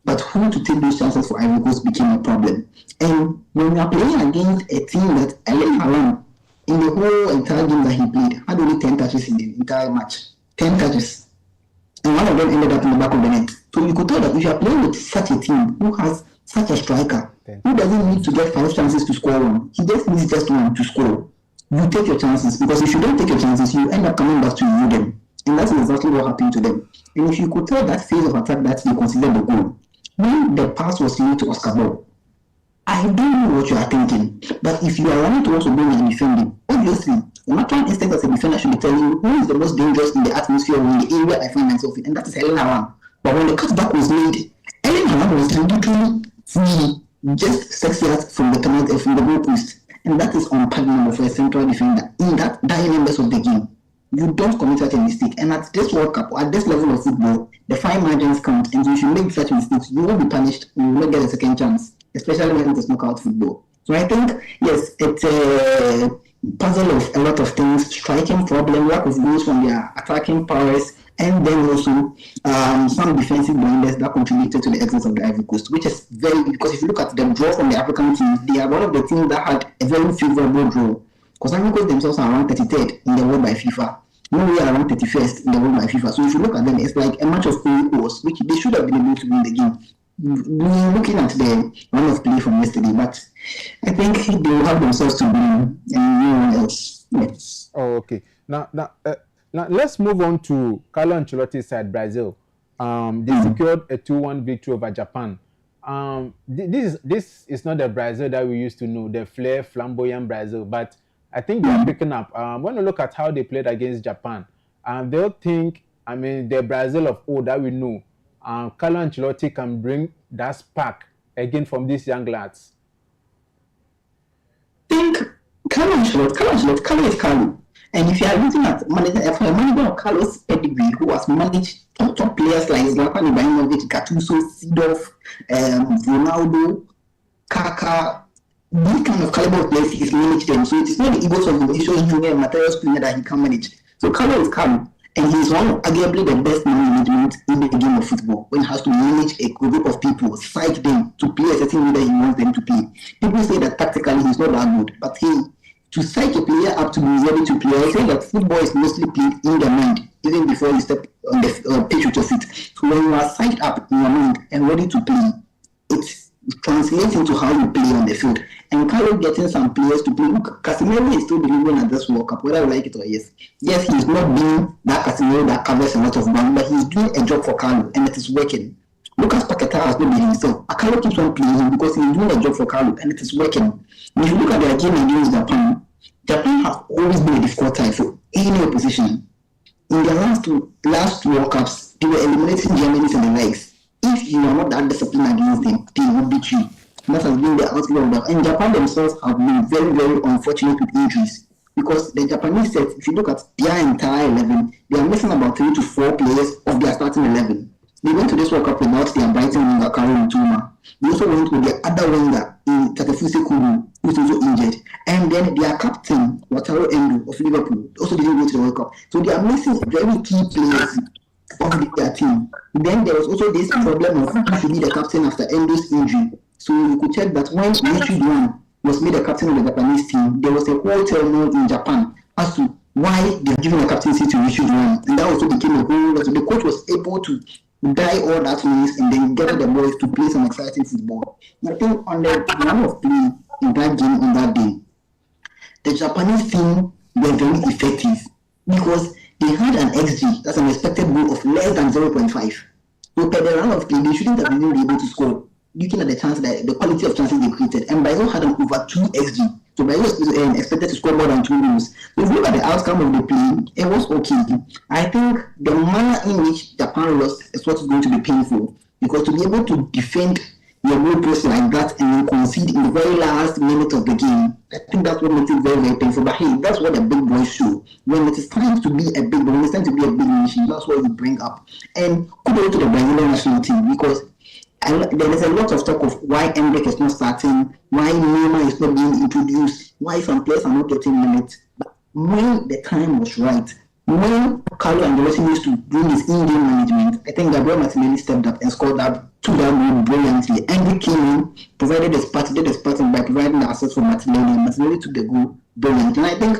but who to take those chances for Ivory Coast became a problem. And when you are playing against a team that Erling Haaland, in the whole entire game that he played, had only 10 touches in the entire match. 10 touches. And one of them ended up in the back of the net. So you could tell that if you are playing with such a team who has such a striker, who doesn't need to get 5 chances to score one, he just needs just one to score. You take your chances, because if you don't take your chances, you end up coming back to review them. And that's exactly what happened to them. And if you could tell that phase of attack that they considered the goal, when the pass was linked to Oscar Ball, I don't know what you are thinking, but if you are running towards the goal and defending, obviously, the natural instinct as a defender should be telling you who is the most dangerous in the atmosphere or in the area I find myself in, and that is Erling Haaland. But when the cutback was made, Erling Haaland was literally free, just 6 yards from the penalty from the goal post. And that is unpardonable for a central defender in that dying numbers of the game. You don't commit such a mistake. And at this World Cup, or at this level of football, the fine margins count. And if you make such mistakes, you will be punished. You will not get a second chance, especially when it is knockout football. So I think, yes, it's a puzzle of a lot of things. Striking problem, lack of goals from their attacking powers, and then also some defensive blunders that contributed to the exit of the Ivory Coast, which is very, because if you look at the draw from the African teams, they are one of the teams that had a very favorable draw. Because Ivory Coast themselves are around 33rd in the world by FIFA. Norway are around 31st in the world by FIFA. So if you look at them, it's like a match of equals, which they should have been able to win the game. We're looking at the run of play from yesterday, but I think they will have themselves to blame and no one else. Yes. Oh, okay. Now, let's move on to Carlo Ancelotti's side, Brazil. They secured a 2-1 victory over Japan. This is not the Brazil that we used to know, the flair, flamboyant Brazil, but I think they are picking up. When you look at how they played against Japan, they'll think, the Brazil of old that we know, Carlo Ancelotti can bring that spark again from these young lads. Think Carlo is Carlo. And if you are looking at a manager of Carlos pedigree, who has managed top players like Zlatan Ibrahimovic, Gattuso, Seedorf, Ronaldo, Kaká, these kind of caliber of players, he's managed them. So it is not the egos of Vinicius Junior and Materials Junior that he can manage. So Carlo is Carlo. And he's arguably the best man management in the game of football when he has to manage a group of people, psych them to play a certain way that he wants them to play. People say that tactically he's not that good, but to psych a player up to be ready to play, I say that football is mostly played in the mind, even before you step on the pitch with your feet. So when you are psyched up in your mind and ready to play, it translates into how you play on the field. And Carlo getting some players to play. Look, Casemiro is still delivering at this World Cup, whether you like it or yes. Yes, he's not being that Casemiro that covers a lot of ground, but he's doing a job for Carlo, and it is working. Lucas Paquetá has not been himself. Carlo keeps on playing him because he's doing a job for Carlo, and it is working. And if you look at their game against Japan, Japan has always been a difficult time for any opposition. In their last World Cups, they were eliminating Germany and the likes. If you are not that disciplined against them, they will beat you. That has been the outcome of them. And Japan themselves have been very, very unfortunate with injuries. Because the Japanese set, if you look at their entire 11, they are missing about 3 to 4 players of their starting 11. They went to this World Cup without their Brighton winger, Kaoru Mitoma. They also went with their other winger, Takefusa Kubo, who is also injured. And then their captain, Wataru Endo, of of Liverpool also didn't go to the World Cup. So they are missing very key players of their team. Then there was also this problem of who should be the captain after Endo's injury. So you could check that when Richard Wan was made the captain of the Japanese team, there was a whole turmoil in Japan as to why they're giving a captaincy to Richard Wan. And that also became a whole lot. So the coach was able to die all that noise and then gather the boys to play some exciting football. I think on the run of play in that game on that day, the Japanese team were very effective because they had an XG, that's an expected goal of less than 0.5. So per the run of play, they shouldn't have been able to score, looking at the chance that the quality of chances they created. And Brazil had an over 2 XG. So Brazil was expected to score more than 2 goals. So if you look at the outcome of the play, it was okay. I think the manner in which Japan lost is what is going to be painful, because to be able to defend your goal post like that and then concede in the very last minute of the game, I think that's what makes it very, very painful. But hey, that's what the big boys show. When it is time to be a big boy, when it's time to be a big nation, that's what you bring up. And kudos to the Brazilian national team, because there is a lot of talk of why Endrick is not starting, why Neymar is not being introduced, why some players are not getting minutes. But when the time was right, when Carlo Ancelotti used to do his in-game management, I think Gabriel Martinelli stepped up and scored that goal brilliantly. Endrick came in, provided the spot, did the spotting by providing the assist for Martinelli, and Martinelli took the goal brilliantly. And I think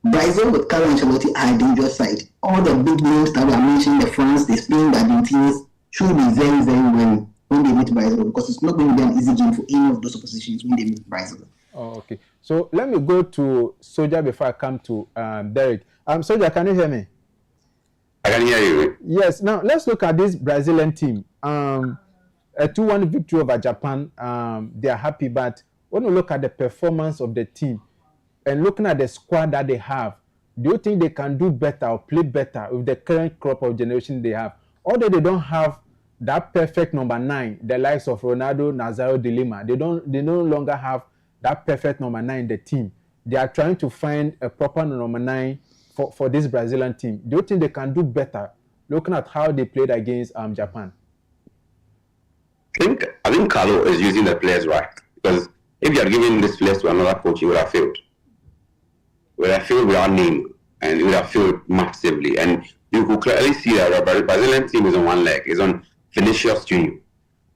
Brazil with Carlo Ancelotti are a dangerous side. All the big names that we are mentioning, the France, the Spain, the Argentines, should be very, very wary when they meet Brazil, because it's not going to be an easy game for any of those oppositions when they meet Brazil. Oh, okay. So let me go to Soja before I come to Derek. Soja, can you hear me? I can hear you. Yes. Now let's look at this Brazilian team. A 2-1 victory over Japan. They are happy, but when you look at the performance of the team and looking at the squad that they have, do you think they can do better or play better with the current crop of generation they have? Although they don't have that perfect number 9, the likes of Ronaldo, Nazário de Lima, they no longer have that perfect number 9 in the team. They are trying to find a proper number 9 for this Brazilian team. Do you think they can do better looking at how they played against Japan? I think Carlo is using the players right, because if you had given this players to another coach, he would have failed. He would have failed without name, and he would have failed massively. And you could clearly see that the Brazilian team is on one leg, is on Vinicius Junior.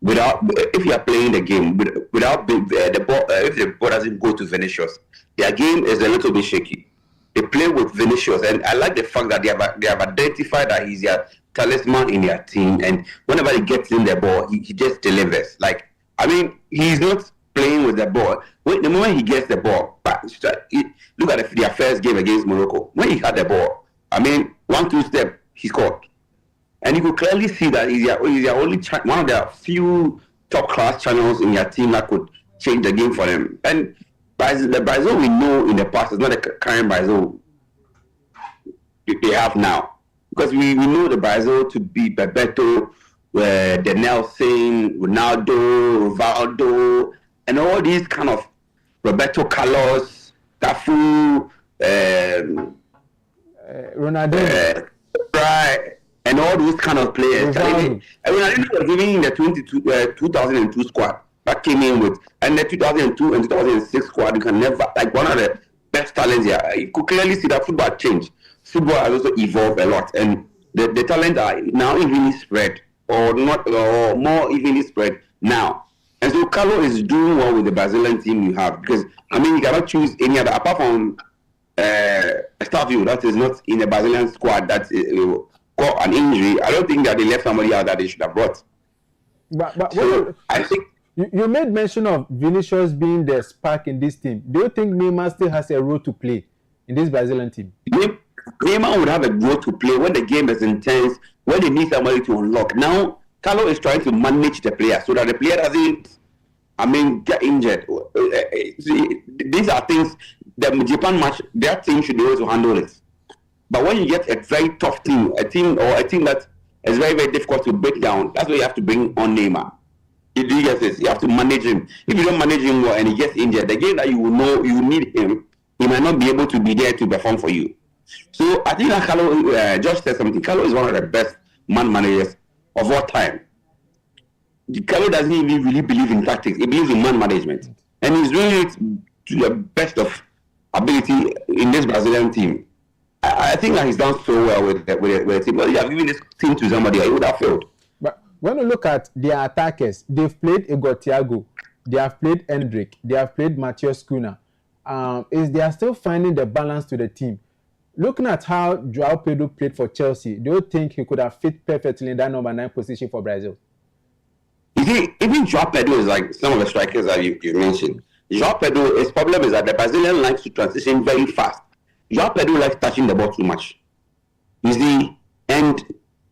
If you are playing the game without the ball, if the ball doesn't go to Vinicius, their game is a little bit shaky. They play with Vinicius, and I like the fact that they have identified that he's their talisman in their team, and whenever he gets in the ball, he just delivers. Like, I mean, he's not playing with the ball. The moment he gets the ball, look at their first game against Morocco. When he had the ball, I mean, 1-2 step, he scored. And you could clearly see that he's their only one of the few top-class channels in their team that could change the game for them. And the Brazil we know in the past is not the current Brazil they have now. Because we know the Brazil to be Bebeto, the Nelson, Ronaldo, Rivaldo, and all these kind of Roberto Carlos, Cafu, Ronaldo. Right. And all those kind of players. Ronaldo was even in the 2002 squad that came in with, and the 2002 and 2006 squad, you can never, like, one of the best talents here. You could clearly see that football changed. Football has also evolved a lot, and the talent are now evenly spread, or more evenly spread now. And so Carlo is doing well with the Brazilian team you have, because, I mean, you cannot choose any other, apart from Stavio, that is not in the Brazilian squad, that got an injury. I don't think that they left somebody out that they should have brought. But so I think you made mention of Vinicius being the spark in this team. Do you think Neymar still has a role to play in this Brazilian team? Neymar would have a role to play when the game is intense, when they need somebody to unlock. Now, Carlo is trying to manage the player so that the player doesn't, get injured. These are things, the Japan match, their team should be able to handle it. But when you get a very tough team, a team that is very, very difficult to break down, that's where you have to bring on Neymar. You get this? You have to manage him. If you don't manage him well and he gets injured, the game that you will know you need him, he might not be able to be there to perform for you. So I think that Carlo, Josh said something. Carlo is one of the best man managers of all time. Carlo doesn't even really believe in tactics. He believes in man management. And he's doing it to the best of ability in this Brazilian team. I think that he's done so well with the team. But you have given this team to somebody, he would have failed. But when you look at their attackers, they've played Igor Thiago, they have played Hendrick, they have played Matheus Cunha. They are still finding the balance to the team. Looking at how Joao Pedro played for Chelsea, do you think he could have fit perfectly in that number 9 position for Brazil? You see, even Joao Pedro is like some of the strikers that you mentioned. Joao Pedro, his problem is that the Brazilian likes to transition very fast. Joao Pedro likes touching the ball too much. You see, and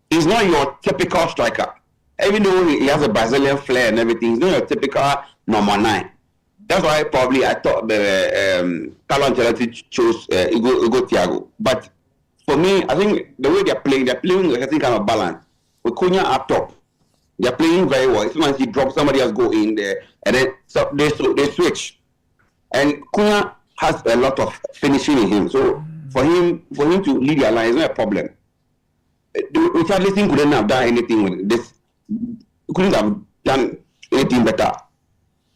he's not your typical striker. Even though he has a Brazilian flair and everything, he's not your typical number 9. That's why probably I thought Carlo Ancelotti chose Igor Thiago. But for me, I think the way they're playing like I think kind of balance. With Cunha up top, they're playing very well. Sometimes he drops, somebody else go in there, and then they switch. And Cunha has a lot of finishing in him. So for him to lead their line is not a problem. Richarlison couldn't have done anything with this. Couldn't have done anything better,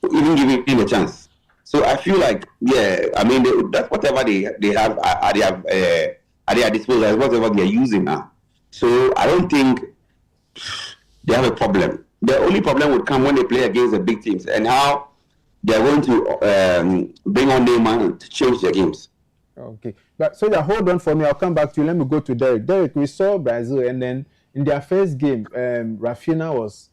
even giving him a chance. So I feel like, that's whatever they have at their disposal, is whatever they are using now. So I don't think they have a problem. The only problem would come when they play against the big teams and how they are going to bring on Neymar to change their games. Okay, but so hold on for me. I'll come back to you. Let me go to Derek. Derek, we saw Brazil, and then in their first game, Rafinha was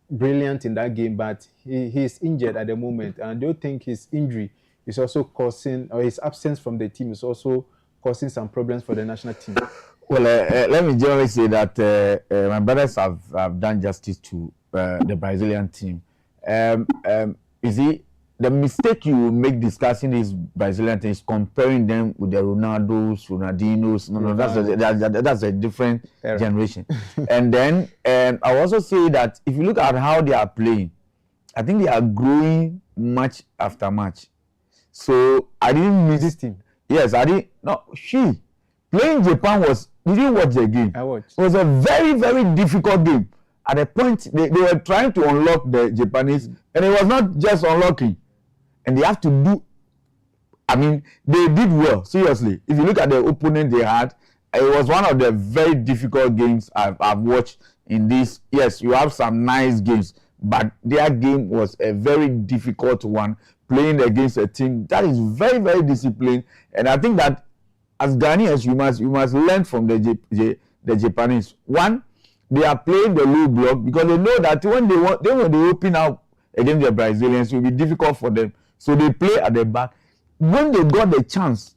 brilliant in that game, but he's injured at the moment. And do you think his injury is also causing, or his absence from the team is also causing some problems for the national team? Well, let me generally say that my brothers have done justice to the Brazilian team. You see, the mistake you make discussing this Brazilian team is comparing them with the Ronaldos, Ronaldinhos. No, that's a different generation. And then I also say that if you look at how they are playing, I think they are growing match after match. So I didn't miss this team. Yes, I didn't. No, playing Japan was. Did you watch the game? I watched. It was a very, very difficult game. At a point, they were trying to unlock the Japanese, and it was not just unlocking. And they have to do, they did well, seriously. If you look at the opponent they had, it was one of the very difficult games I've watched in this. Yes, you have some nice games, but their game was a very difficult one, playing against a team that is very, very disciplined. And I think that as Ghanaians, you must learn from the Japanese. One, they are playing the low block because they know that when they open up against the Brazilians, it will be difficult for them. So they play at the back. When they got the chance,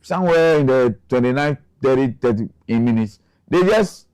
somewhere in the 29, 30 minutes, they just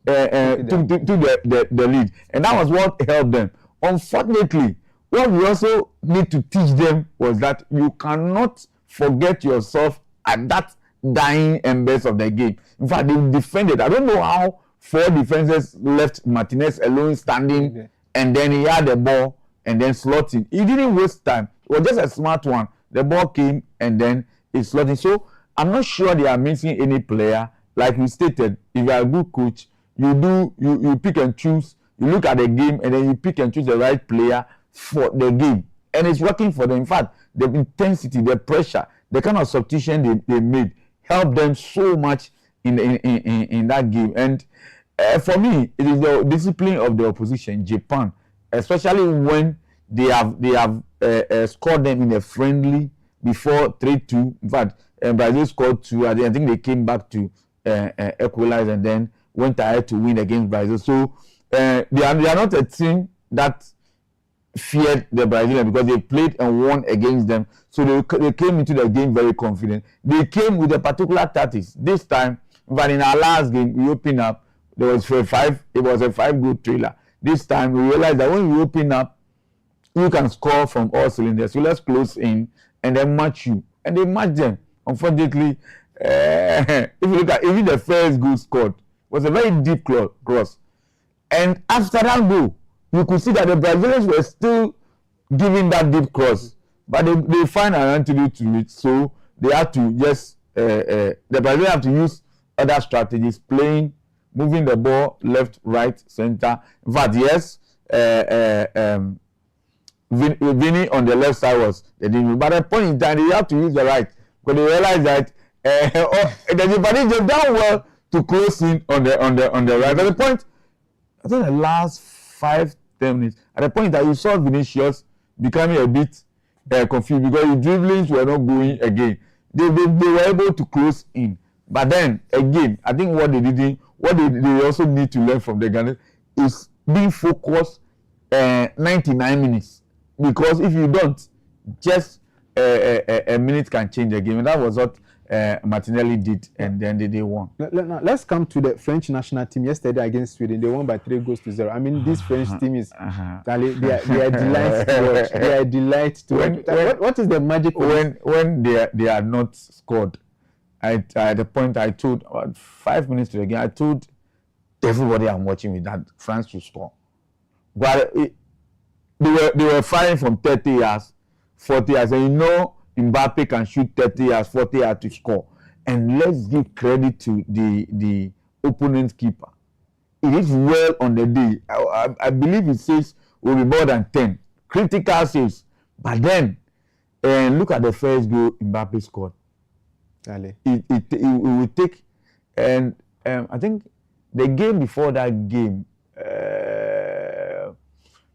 took the lead. And that was what helped them. Unfortunately, what we also need to teach them was that you cannot forget yourself at that dying embers of the game. In fact, they defended. I don't know how 4 defenders left Martinez alone standing, and then he had the ball and then slotting. He didn't waste time. It was just a smart one. The ball came and then it's slotting. So I'm not sure they are missing any player. Like you stated, if you are a good coach, you pick and choose. You look at the game and then you pick and choose the right player for the game, and it's working for them. In fact, the intensity, the pressure, the kind of substitution they made helped them so much in that game. And for me, it is the discipline of the opposition, Japan, especially when they have scored them in a friendly before 3-2. In fact, Brazil scored 2. I think they came back to equalize and then went ahead to win against Brazil. So they are not a team that feared the Brazilians because they played and won against them. So they came into the game very confident. They came with a particular tactics. This time, but in our last game, we opened up. It was a 5-goal trailer. This time, we realized that when we open up, you can score from all cylinders. So let's close in and then match you. And they matched them. Unfortunately, if you look at even the first goal scored, was a very deep cross. And after that goal, you could see that the Brazilians were still giving that deep cross. But they find an antidote to it. So they had to just, the Brazilians have to use other strategies, playing, moving the ball left, right, center. In fact, yes, Vinny on the left side was the demon. But at a point in time, they have to use the right because they realize that the Japanese have done well to close in on the right. At the point, I think the last 5-10 minutes, at the point that you saw Vinicius becoming a bit confused because the dribblings were not going again. They were able to close in. But then, again, I think what they also need to learn from the Ghana is being focused 99 minutes. Because if you don't, just a minute can change the game. And that was what Martinelli did, and then they won. Let's come to the French national team yesterday against Sweden. They won by 3-0. I mean, this French team is they are a delight to watch. They are a delight to watch. What is the magic when they are not scored? At the point I told 5 minutes to the game, I told everybody I'm watching with that France to score. But they were firing from 30 yards, 40 yards, and you know Mbappe can shoot 30 yards, 40 yards to score. And let's give credit to the opponent keeper. It is well on the day. I believe it says will be more than 10 critical saves. But then, look at the first goal Mbappe scored. It will take, and I think the game before that game,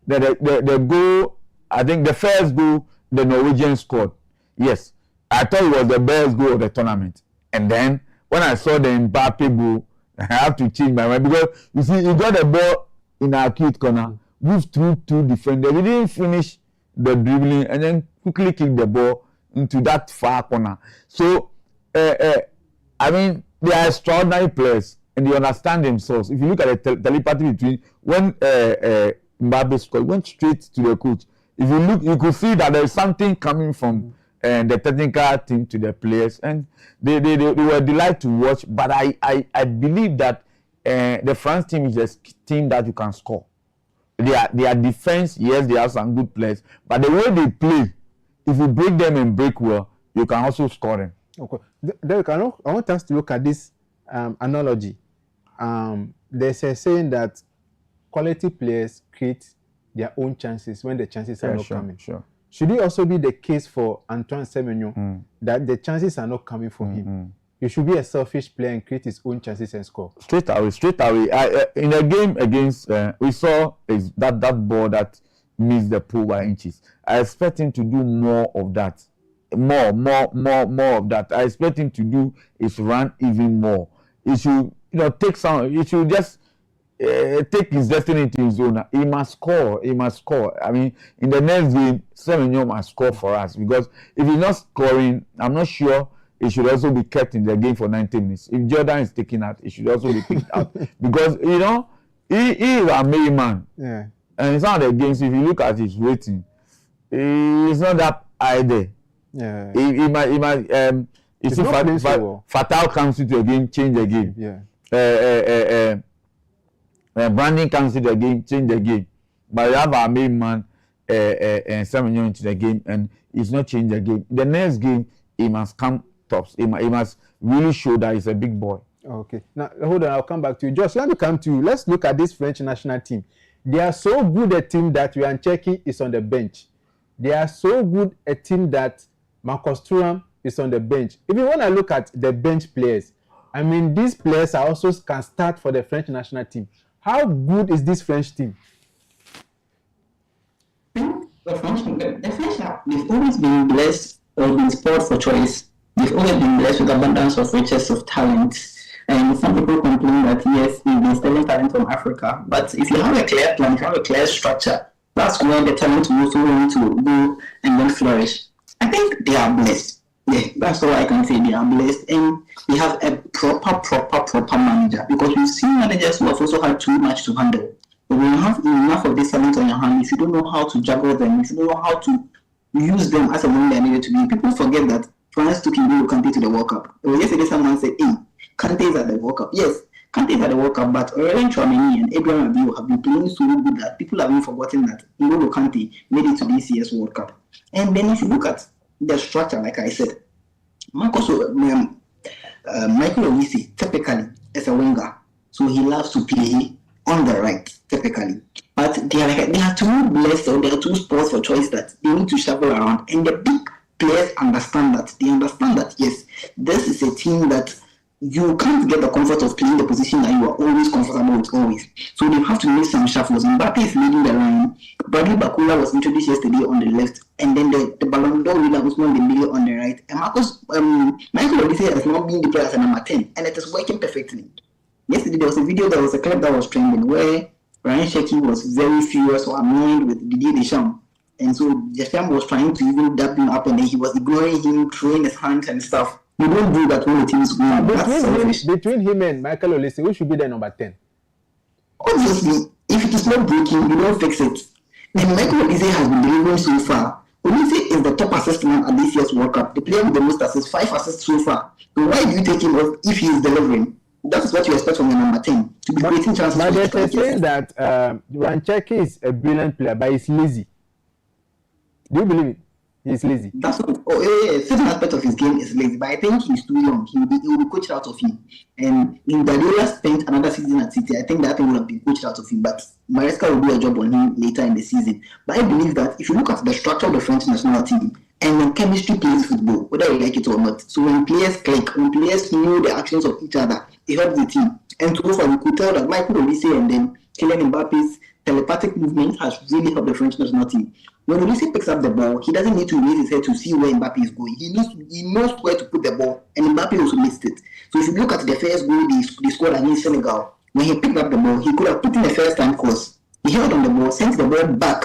the goal, I think the first goal the Norwegian scored. Yes, I thought it was the best goal of the tournament. And then when I saw the Mbappe goal, I have to change my mind because you see, he got the ball in our acute corner, moved through 2 defenders. He didn't finish the dribbling and then quickly kicked the ball into that far corner. So, I mean, they are extraordinary players and they understand themselves. If you look at the telepathy between when Mbappe scored, went straight to the coach. If you look, you could see that there is something coming from the technical team to the players, and they were delighted to watch. But I believe that the France team is a team that you can score. Their defense, yes, they have some good players, but the way they play, if you break them and break well, you can also score them. Okay, Derek, I want us to look at this analogy. There's a saying that quality players create their own chances when the chances are not coming. Sure. Should it also be the case for Antoine Semenyo that the chances are not coming for him? He should be a selfish player and create his own chances and score. Straight away. In a game against, we saw that ball that missed the pool by inches. I expect him to do more of that. More of that. I expect him to do is run even more. He should, take some. He should just take his destiny into his own. He must score. I mean, in the next game, Semenyo must score for us, because if he's not scoring, I'm not sure he should also be kept in the game for 90 minutes. If Jordan is taken out, he should also be picked out, because he is a main man. Yeah. And in some of the games, if you look at his rating, he's not that high there. Yeah. He might. You see, Fatal comes into the game, change the game. Yeah. Branding comes into the game, change the game. But you have our main man and Semenyo into the game, and he's not changing the game. The next game, he must come tops. He must really show that he's a big boy. Okay. Now, hold on. I'll come back to you. Josh, let me come to you. Let's look at this French national team. They are so good a team that Ryan Cherki is on the bench. They are so good a team that Marcus Thuram is on the bench. Even when I look at the bench players, I mean, these players are also can start for the French national team. How good is this French team? The French they've always been blessed or been spoiled for choice. They've always been blessed with abundance of riches of talent. And some people complain that yes, we've been stealing talent from Africa. But if you have a clear plan, if you have a clear structure, that's where the talent will also want to go and then flourish. I think they are blessed. Yeah, that's all I can say. They are blessed, and they have a proper manager, because we've seen managers who have also had too much to handle. But when you have enough of this talent on your hand, if you don't know how to juggle them, if you don't know how to use them as and when they are needed to be, people forget that France took N'Golo Kante to the World Cup. Yesterday someone said, hey, Kante is at the World Cup. Yes, Kante is at the World Cup, but Aurelien Tchouameni and Abraham Rabiot have been playing so good that people have been forgotten that N'Golo Kante made it to this year's World Cup. And then if you look at the structure, like I said, Michael Olise typically is a winger, so he loves to play on the right typically. But they are too blessed, or they are too spoiled for choice that they need to shuffle around. And the big players understand that. They understand that, yes, this is a team that you can't get the comfort of playing the position that you are always comfortable with always. So they have to make some shuffles. Mbappe is leading the line. Bradley Bakula was introduced yesterday on the left, and then the Ballon d'Or winner Usman Dembele on the right. And Michael Olise has not been deployed as a number 10, and it is working perfectly. Yesterday there was a video, there was a clip that was trending where Ryan Sheki was very furious or annoyed with Didier Deschamps. And so Deschamps was trying to even dab him up, and then he was ignoring him, throwing his hands and stuff. You don't do that when the team is going. Between him and Michael Olise, who should be the number 10? Obviously, if it is not breaking, you don't fix it. And Michael Olise has been delivering so far. Olise is the top assist man at this year's World Cup. The player with the most assists, 5 assists so far. So why do you take him off if he is delivering? That is what you expect from your number 10, to be creating chances. But they're saying that Rancheki is a brilliant player, but he's lazy. Do you believe it? He's lazy. That's certain aspect of his game is lazy, but I think he's too young. He will be coached out of him. And in Guardiola spent another season at City, I think that thing would have been coached out of him. But Maresca will do a job on him later in the season. But I believe that if you look at the structure of the French national team, and when chemistry plays football, whether you like it or not, so when players click, when players know the actions of each other, it helps the team. And so far, we could tell that Michael Olise and then Kylian Mbappe's telepathic movement has really helped the French national team. When Olise picks up the ball, he doesn't need to raise his head to see where Mbappe is going. He knows where to put the ball, and Mbappe also missed it. So if you look at the first goal they scored against Senegal, when he picked up the ball, he could have put in a first time cross. He held on the ball, sent the ball back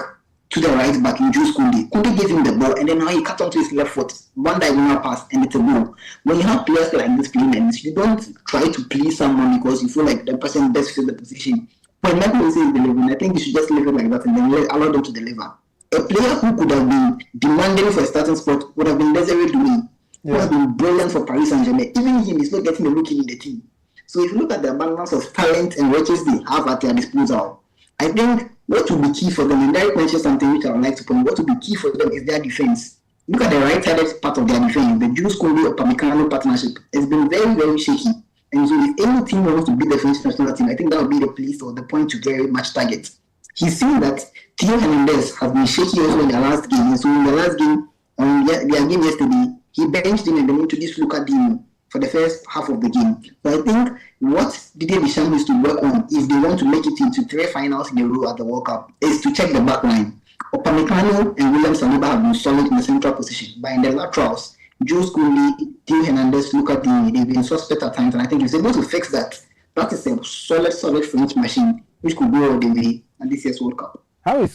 to the right back in Jules Koundé. Koundé gave him the ball, and then now he cut onto his left foot, one diagonal pass, and it's a goal. When you have players like this playing like this, you don't try to please someone because you feel like the person best fits the position. When Michael Olise is delivering, I think you should just leave it like that and then allow them to deliver. A player who could have been demanding for a starting spot would have been Desiree Doué, who has been brilliant for Paris Saint-Germain. Even him is not getting a look in the team. So if you look at the abundance of talent and riches they have at their disposal, I think what will be key for them, and Derek mentioned something which I would like to point, what will be key for them is their defense. Look at the right-sided part of their defense, the Jules Koundé-Upamecano partnership. It's been very, very shaky. And so if any team wants to beat the French national team, I think that would be the place or the point to very much target. He's seen that Theo Hernandez has been shaky also in the last game. And so in the last game, their game yesterday, he benched him and then introduced Luka Dini for the first half of the game. So I think what Didier Deschamps needs to work on if they want to make it into 3 finals in a row at the World Cup is to check the back line. Upamecano and William Saliba have been solid in the central position, but in the laterals, Jules Koundé, Theo Hernandez, Luka Dini, they've been suspect at times, and I think if they're able to fix that, that is a solid French machine which could go all the way at this year's World Cup. How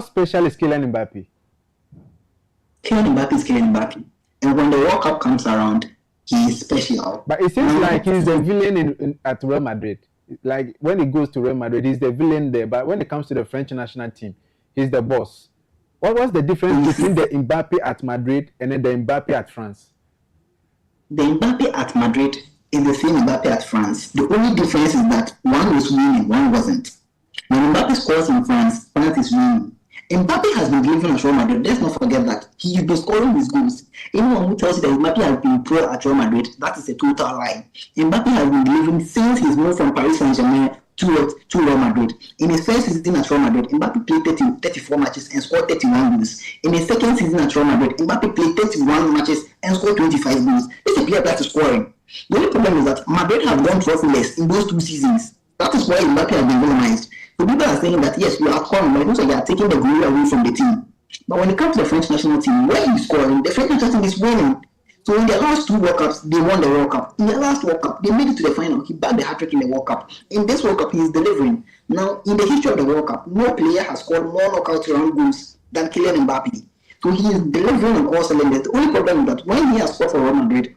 special is Kylian Mbappe? Kylian Mbappe is Kylian Mbappe. And when the World Cup comes around, he is special. But it seems like he's the villain at Real Madrid. Like when he goes to Real Madrid, he's the villain there. But when it comes to the French national team, he's the boss. What's the difference between the Mbappe at Madrid and then the Mbappe at France? The Mbappe at Madrid is the same Mbappe at France. The only difference is that one was winning, one wasn't. When Mbappe scores in France, France is winning. Mbappe has been delivering at Real Madrid. Let's not forget that. He's been scoring his goals. Anyone who tells you that Mbappe has been pro at Real Madrid, that is a total lie. Mbappe has been delivering since his move from Paris Saint-Germain to Real Madrid. In his first season at Real Madrid, Mbappe played 34 matches and scored 31 goals. In his second season at Real Madrid, Mbappe played 31 matches and scored 25 goals. This is a player that is scoring. The only problem is that Madrid have gone trophyless in those 2 seasons. That is why Mbappe has been villainized. So people are saying that yes, we are scoring, but it looks like they are taking the glory away from the team. But when it comes to the French national team, when he's scoring, the French national team is winning. So in their last 2 World Cups, they won the World Cup. In their last World Cup, they made it to the final. He bagged the hat-trick in the World Cup. In this World Cup, he is delivering. Now, in the history of the World Cup, no player has scored more knockout round goals than Kylian Mbappe. So he is delivering on all cylinders. The only problem is that when he has scored for Real Madrid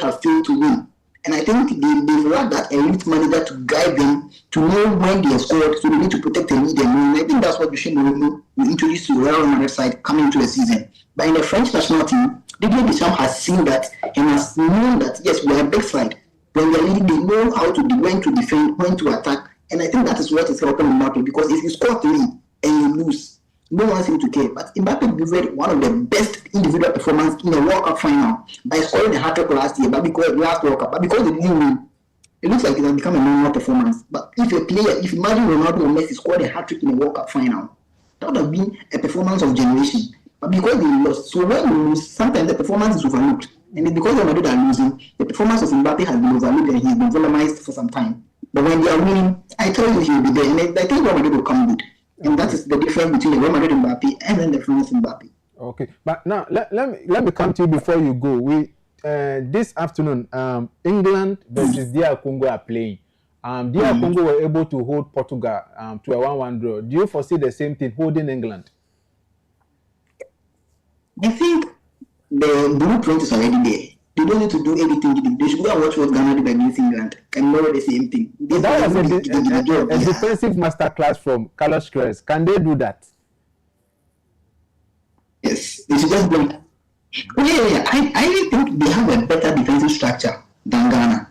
has failed to win. And I think they've lacked that elite manager to guide them to know when they have scored, so they need to protect the lead and win. I think that's what Jose Mourinho will introduce to the Real Madrid side coming into the season. But in the French national team, Didier Deschamps has seen that and has known that, yes, we are a big side. When they're leading, they know when to defend, when to attack. And I think that is what is helping Mbappe, because if you score 3 and you lose, no one seems to care. But Mbappe delivered one of the best individual performances in the World Cup final by scoring a hat-trick last year, but because last World Cup, but because they didn't win, it looks like it has become a normal performance. But if imagine Ronaldo or Messi scored a hat-trick in the World Cup final, that would have been a performance of generation. but because they lost. So when you lose, sometimes the performance is overlooked. And it's because Real Madrid are losing, the performance of Mbappe has been overlooked and he's been villainized for some time. But when they are winning, I tell you he'll be there. And I think Real Madrid will come good. And that is the difference between the Real Madrid Mbappe and then the France Mbappe. Okay, but now let me come to you before you go. We this afternoon, England versus DR Congo are playing. DR Congo were able to hold Portugal to a 1-1 draw. Do you foresee the same thing holding England? I think the blueprint is already there. They don't need to do anything. They should go and watch what Ghana did against England and know the same thing. That was a defensive masterclass from Carlos Queiroz. Can they do that? Yes, they should just go. Yeah. I think they have a better defensive structure than Ghana.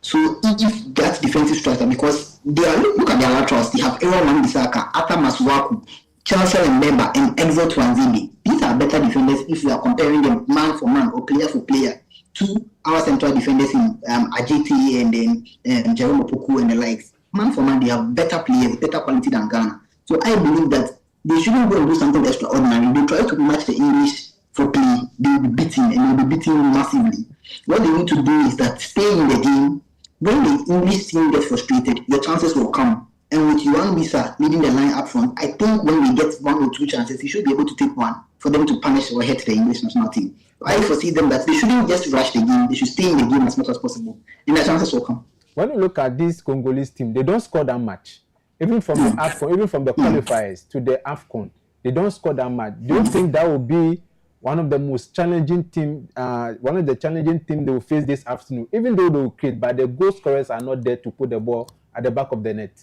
So if that defensive structure, because they are look at their laterals, they have Aaron Wan-Bissaka, Ata Masuaku, Chelsea and Member, and Enzo Twanzini. These are better defenders if you are comparing them man for man or player for player to our central defenders in Ajiti and then Jerome Opoku and the likes. Man for man, they have better players, better quality than Ghana. So I believe that they shouldn't go and do something extraordinary. They try to match the English for play, they will be beaten and they will be beaten massively. What they need to do is that stay in the game. When the English team gets frustrated, your chances will come. And with Yuan Wissa leading the line up front, I think when we get 1 or 2 chances, he should be able to take one for them to punish or hit the English national team. I foresee them that they shouldn't just rush the game, they should stay in the game as much as possible. And the chances will come. When you look at this Congolese team, they don't score that much. Even from the AFCON, even from the qualifiers to the AFCON, they don't score that much. Do you think that will be one of the most challenging team, one of the challenging teams they will face this afternoon? Even though they will create, but the goal scorers are not there to put the ball at the back of the net.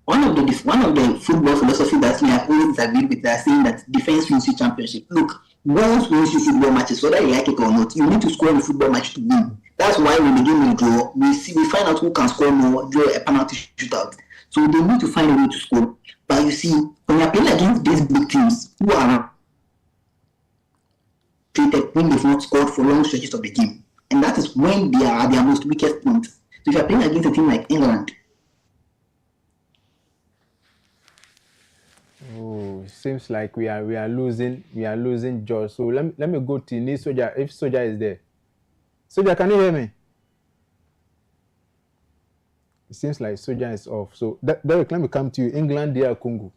One of the football philosophy that we have always disagreed with, they are saying that defense wins you championship. Look, goals wins you football matches, whether you like it or not. You need to score in the football match to win. That's why when the game will draw, we find out who can score more, draw a penalty shootout. So they need to find a way to score. But you see, when you're playing against these big teams who are treated when they've not scored for long stretches of the game, and that is when they are at their most weakest point. So if you're playing against a team like England, it seems like we are losing George. So let me go to Ni Soja if Soja is there. Soja, can you hear me? It seems like Soja is off. So Derek, let me come to you. England, DR Congo.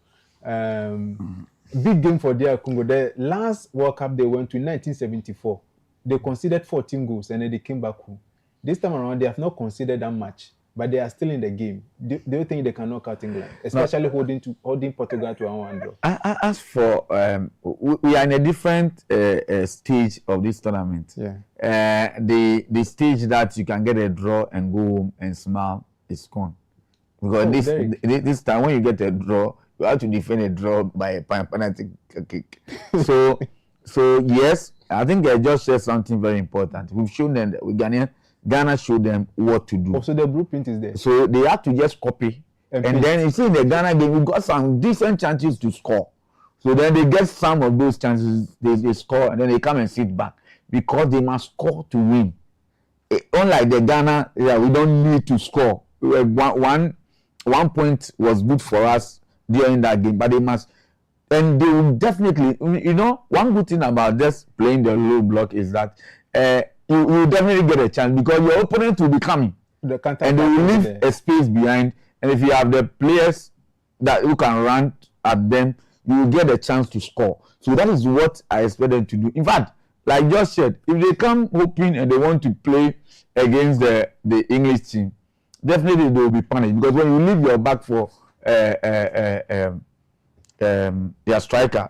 Big game for DR Congo. The last World Cup they went to in 1974. They conceded 14 goals and then they came back home. This time around, they have not conceded that much, but they are still in the game. Do you think they can knock out England, especially holding Portugal to a 1-1 draw? As for we are in a different stage of this tournament. Yeah. The stage that you can get a draw and go home and smile is gone. Because this time when you get a draw, you have to defend a draw by a penalty kick. So yes, I think I just said something very important. We've shown them that Ghana showed them what to do. Also, the blueprint is there. So they have to just copy. And then you see in the Ghana game, we got some decent chances to score. So then they get some of those chances, they score, and then they come and sit back. Because they must score to win. Unlike the Ghana, we don't need to score. One point was good for us during that game, but they must, and they will definitely, one good thing about just playing the low block is that you will definitely get a chance because your opponent will be coming and they will leave a space behind, and if you have the players that who can run at them, you will get a chance to score. So that is what I expect them to do. In fact, like Josh said, if they come hoping and they want to play against the English team, definitely they will be punished because when you leave your back for your striker,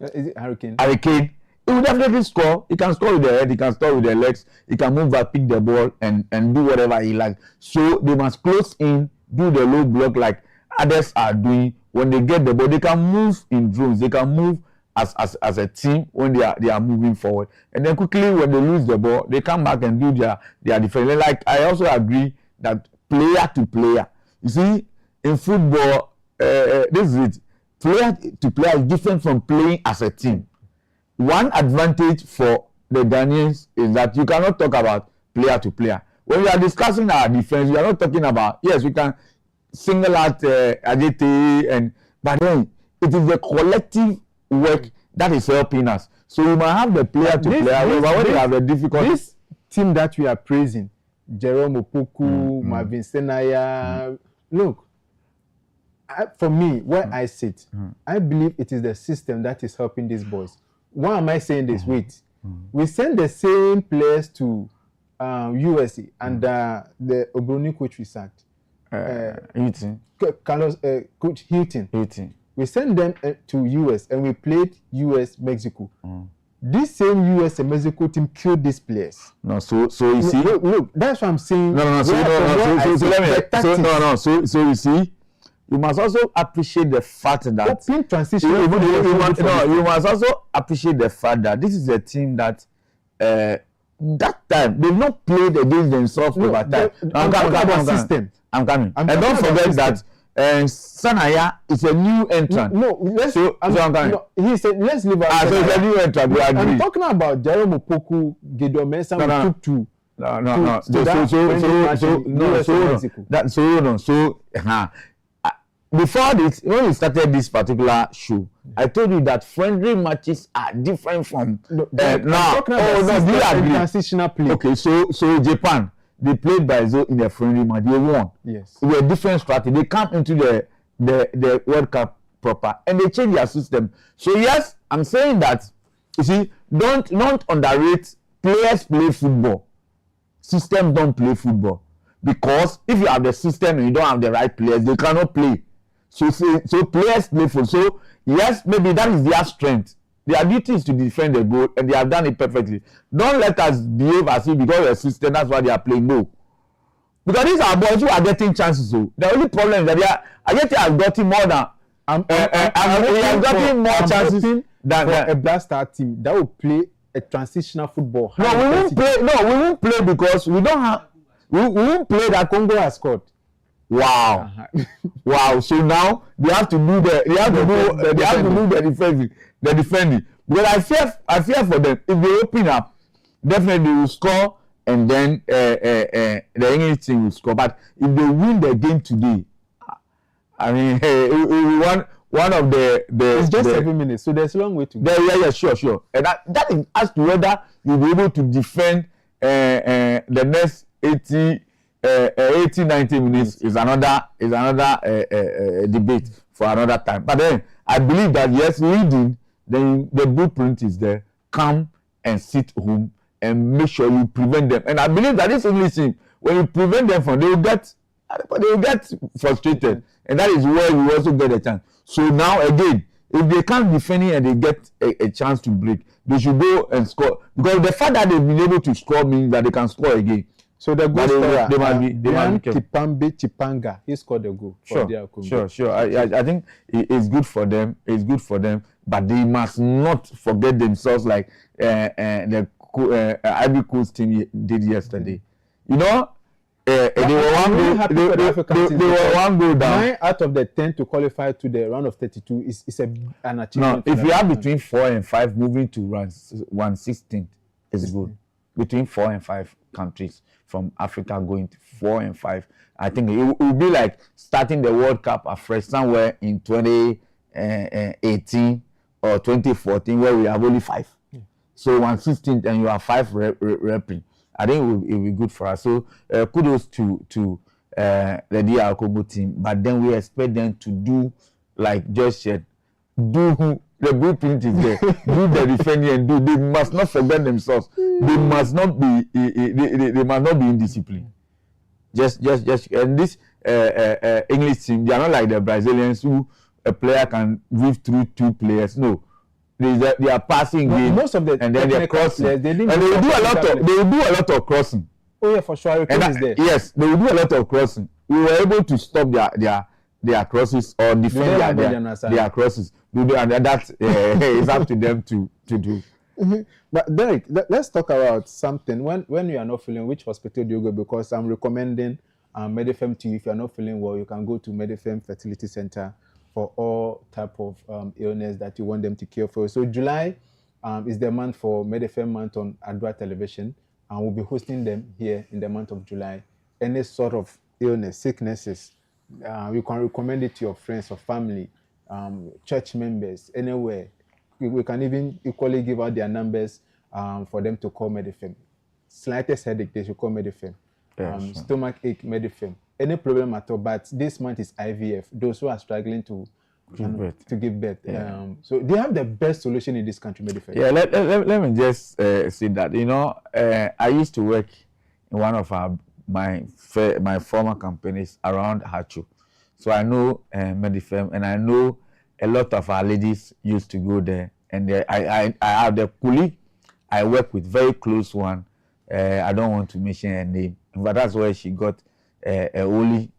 is it Hurricane? Hurricane, he will definitely score. He can score with the head, he can score with the legs, he can move back, pick the ball, and do whatever he likes. So they must close in, do the low block like others are doing. When they get the ball, they can move in drones, they can move as a team when they are moving forward. And then quickly when they lose the ball, they come back and do their defense. Like I also agree that player to player. You see, in football, this is it. Player to player is different from playing as a team. One advantage for the Ghanaians is that you cannot talk about player to player. When we are discussing our defense, we are not talking about, yes, we can single out Ajete, but then it is the collective work that is helping us. So we might have the player to player, but when they have a difficult. This team that we are praising, Jerome Opoku, Marvin Senaya, look, for me, where I sit, I believe it is the system that is helping these boys. Why am I saying this? Wait, we send the same players to USA and the Obroni coach we sacked. Hilton. Carlos, Coach Hilton. We sent them to US and we played US Mexico. This same US and Mexico team killed these players. No, so you see. Look, that's what I'm saying. No. So you see, you must also appreciate the fact that open transition. You must also appreciate the fact that this is a team that that time they've not played against themselves over time. I'm coming. And don't forget that Sanaya is a new entrant. He said let's leave out. So it's a new entrant. We agree. I'm talking about Jerome Opoku, Gideon Mensah, took two. Before this, when we started this particular show, I told you that friendly matches are different from transitional play. Okay, so Japan, they played by Zo in their friendly match. They won. Yes. With a different strategy. They come into the World Cup proper and they change their system. So yes, I'm saying that you see, don't underrate players play football. Systems don't play football. Because if you have the system and you don't have the right players, they cannot play. So players play football. So yes, maybe that is their strength. Their duty is to defend the goal, and they have done it perfectly. Don't let us behave as if because of the system, that's why they are playing. No. Because these are boys who are getting chances. So the only problem is that Ayeti has gotten more than he has gotten more chances than a Black Star team that will play a transitional football. No, we won't play because we don't have. We won't play that Congo has scored. Wow. Wow. So now they have to do the defending. Because I fear for them. If they open up, definitely they will score, and then the English team will score. But if they win the game today, I mean, it will be one of the. It's just 7 minutes, so there's a long way to go. Yeah, sure. And that is as to whether you'll be able to defend the next 80, 90 minutes is another debate for another time. But then I believe that yes, leading, then the blueprint is there. Come and sit home and make sure you prevent them. And I believe that this English team, when you prevent them from, they will get frustrated, and that is where you also get a chance. So now again, if they can't defend it and they get a chance to break, they should go and score, because the fact that they've been able to score means that they can score again. So the goal scorer, they might be Tipambe Chipanga, he scored the goal. Sure. I think it's good for them. But they must not forget themselves like the Ivory Coast team did yesterday. You know, they were one goal down. 9 out of the 10 to qualify to the round of 32 is an achievement. No, if you have between 4 and 5 moving to round 1/16, it's good. Between 4 and 5 countries from Africa going to 4 and 5, I think it will be like starting the World Cup afresh somewhere in 2018 or 2014, where we have only 5. So 1/16 and you have 5 repping. I think it will be good for us. So kudos to the DR Congo team. But then we expect them to do like Josh said, do the blueprint is there. Do the defending and do. They must not forget themselves. They must not be. They must not be indisciplined. Just and this English team, they are not like the Brazilians who a player can weave through 2 players. No. They are passing game, most of the and then they're crossing, players, and they will do a lot of crossing. Oh yeah, for sure. There. Yes, they will do a lot of crossing. We were able to stop their crosses or defend their crosses. And that is up to them to do. Mm-hmm. But Derek, let's talk about something. When you are not feeling, which hospital do you go? Because I'm recommending Medifem to you. If you are not feeling well, you can go to Medifem Fertility Center for all type of illness that you want them to cure for. So July is the month for Medifem month on Adwa Television, and we'll be hosting them here in the month of July. Any sort of illness, sicknesses, you can recommend it to your friends or family, church members, anywhere. we can even equally give out their numbers for them to call Medifem. Slightest headache, they should call Medifem. Stomach ache, Medifem. Any problem at all, but this month is IVF. Those who are struggling to give birth. Yeah. So they have the best solution in this country, Medifem. Yeah, let me just say that, you know, I used to work in one of my former companies around Hachu. So I know Medifem, and I know a lot of our ladies used to go there. And I have the colleague I work with, very close one. I don't want to mention her name, but that's where she got a only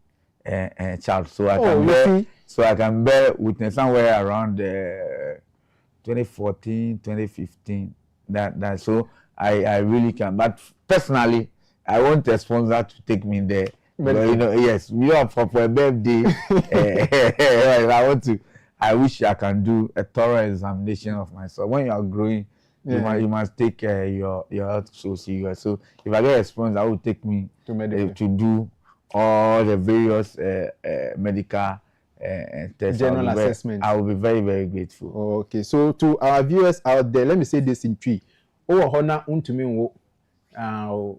child. So I can bear witness somewhere around 2014, 2015. That so I really can. But personally, I want a sponsor to take me there. But, you know, yes, we are for a birthday. I wish I can do a thorough examination of myself. When you are growing, you must take your health so serious. So if I get a sponsor, I will take me to do all the various medical tests. General assessment. I will be very, very grateful. Okay, so to our viewers out there, let me say this in three. Oh, honor unto me, 2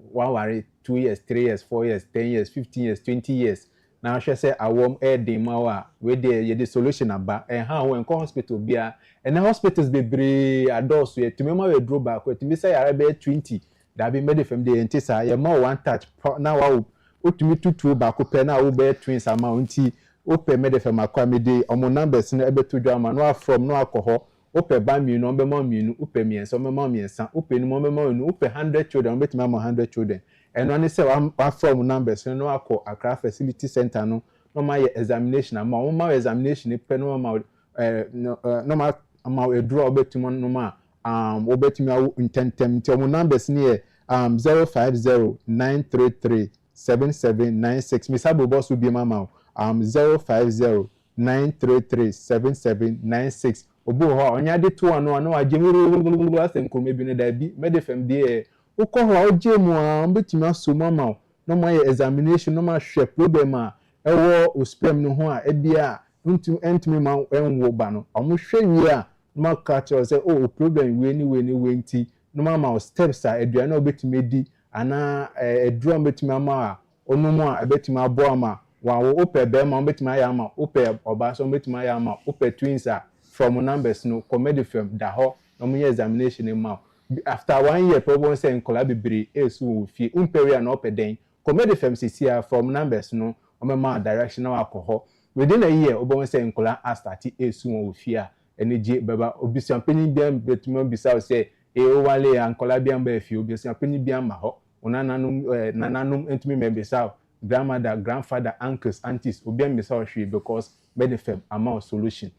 years, 3 years, 4 years, 10 years, 15 years, 20 years. Now I say I warm air de mawa where the solution about and how when hospital be and the hospitals be brave adults to me we draw back to me say I be 20 that be made from the entisa you more one touch now I to me two back up now we be twins amount open made from akwamide omo numbers na ebe to drama no from no alcohol open ban mi no be mom mi no open mi enso me mom mi ensa open ni mom me mom no open 100 children bet me 100 children. And when they say one from numbers, you know, I call Accra Facility Center, no my examination, my examination, no amount a draw bet to no ma, bet me intent to numbers near 050-933-7796. Miss Abu Boss will be my mouth 050-933-7796. Obo onya de to ano ano agemi asem ko mebi ne da bi medefem de ukọ ho ojemu a betimi aso mama no my examination no ma hwe problem a ewo ospem no ho a ebia ntumi ma enwo ba no omo hwe wi a ma catch us say oh problem we ni nti no ma steps a aduane obetimi di ana eduro betimi ama a onumu a betimi abo ama wa wo ope be ma betimi aya ama ope oba so betimi aya ama ope twins a from numbers no comedy film da ho no mo examination ma after 1 year problem say nkola bibiri esu fie umperi na opeden comedy film sisia from numbers no omema directional alcohol within a year obon say nkola start esu won fie a energy beba obisian penin biam betuma bisa say o wale nkola biam ba fie obisian penin biam ma ho nananum entumi membesa grandmother grandfather uncles aunties obiam bisa hwe because benefit amount solution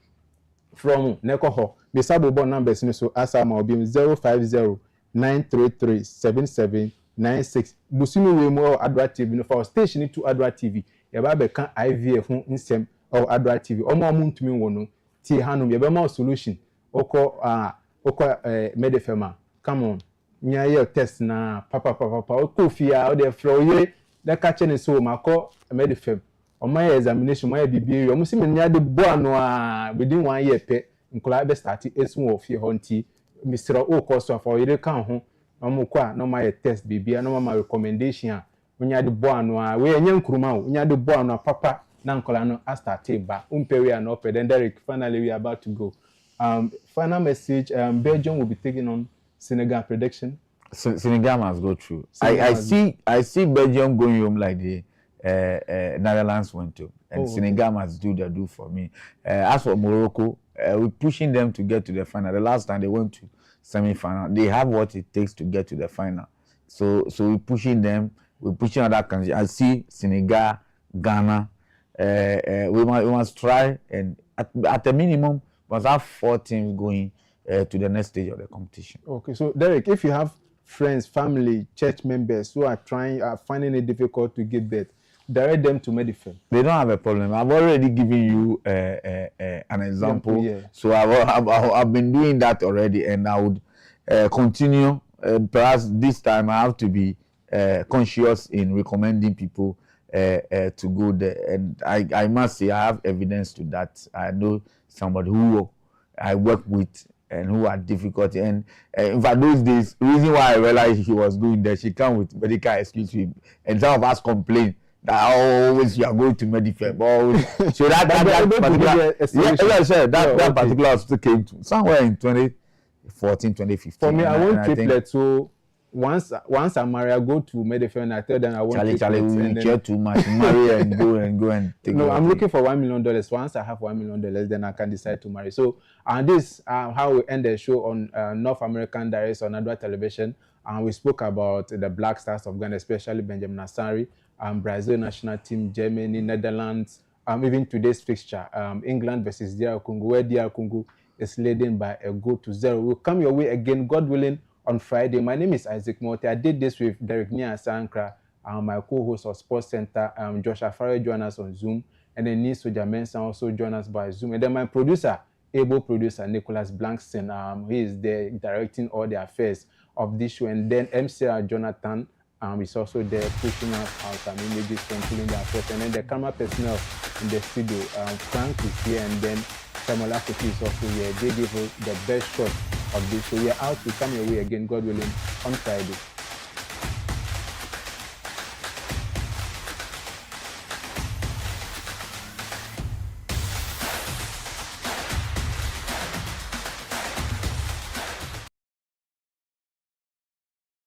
from Nekoho, Misabo bon numbers so Asama or 050-933-7796. Busumi we more Adra TV no for station to Adra TV. Yababe can IVF insem or Adra TV. Omo muntu mi wono. Ti hanum yabema solution. Oko medefema. Come on. Nya ye test na papa. Oko fia o de flow ye. Da catch ni so mako medefem. On my examination, my BBA, almost in the bono within 1 year pay, in Colabia started a small fear hunty, Mr. O cost of or either count home, no more no my test BB, no my recommendation. When you had the bono, we are young Kruma, when you had the bono, papa, Nancolano, Asta Taba, Umperi and Oped, and Derek, finally we are about to go. Final message, Belgium will be taking on Senegal prediction. Senegal must go through. I see Belgium going home like the Netherlands went to, and Senegal must do for me. As for Morocco, we're pushing them to get to the final. The last time they went to semi-final, they have what it takes to get to the final. So we're pushing them. We're pushing other countries. I see Senegal, Ghana. We must try, and at the minimum, must have 4 teams going to the next stage of the competition. Okay, so Derek, if you have friends, family, church members who are finding it difficult to get that, direct them to Medifem. They don't have a problem. I've already given you an example. Yeah. So I've been doing that already, and I would continue. Perhaps this time I have to be conscious in recommending people to go there. And I must say I have evidence to that. I know somebody who I work with and who had difficulty. And in fact, those days, the reason why I realized she was going there, she came with medical excuse, and some of us complained that always you are going to Medifem. Always. So that particular, that particular hospital came to somewhere in 2014, 2015. For me, I want triplets. So once I'm married, I go to Medifem and I tell them I want triplets. Charlie, we care too much. Marry and go and take. No, I'm looking for $1 million. Once I have $1 million, then I can decide to marry. So, and this how we end the show on North American Diaries on Adwa Television. And we spoke about the Black Stars of Ghana, especially Benjamin Asari, Brazil national team, Germany, Netherlands, even today's fixture, England versus DR Congo, where DR Congo is leading by a goal to 0. We'll come your way again, God willing, on Friday. My name is Isaac Morte. I did this with Derek Nia Sankra, my co-host of Sports Center, Josh Afare, join us on Zoom, and then Niso Jamensa also join us by Zoom. And then my producer, able producer Nicholas Blankston, he is there directing all the affairs of this show. And then MCR Jonathan is also there pushing out some images, controlling the affairs. And then the camera personnel in the studio, Frank is here, and then Samuel Akuti is also here. They give us the best shot of this show. We are out to come your way again, God willing, on Friday.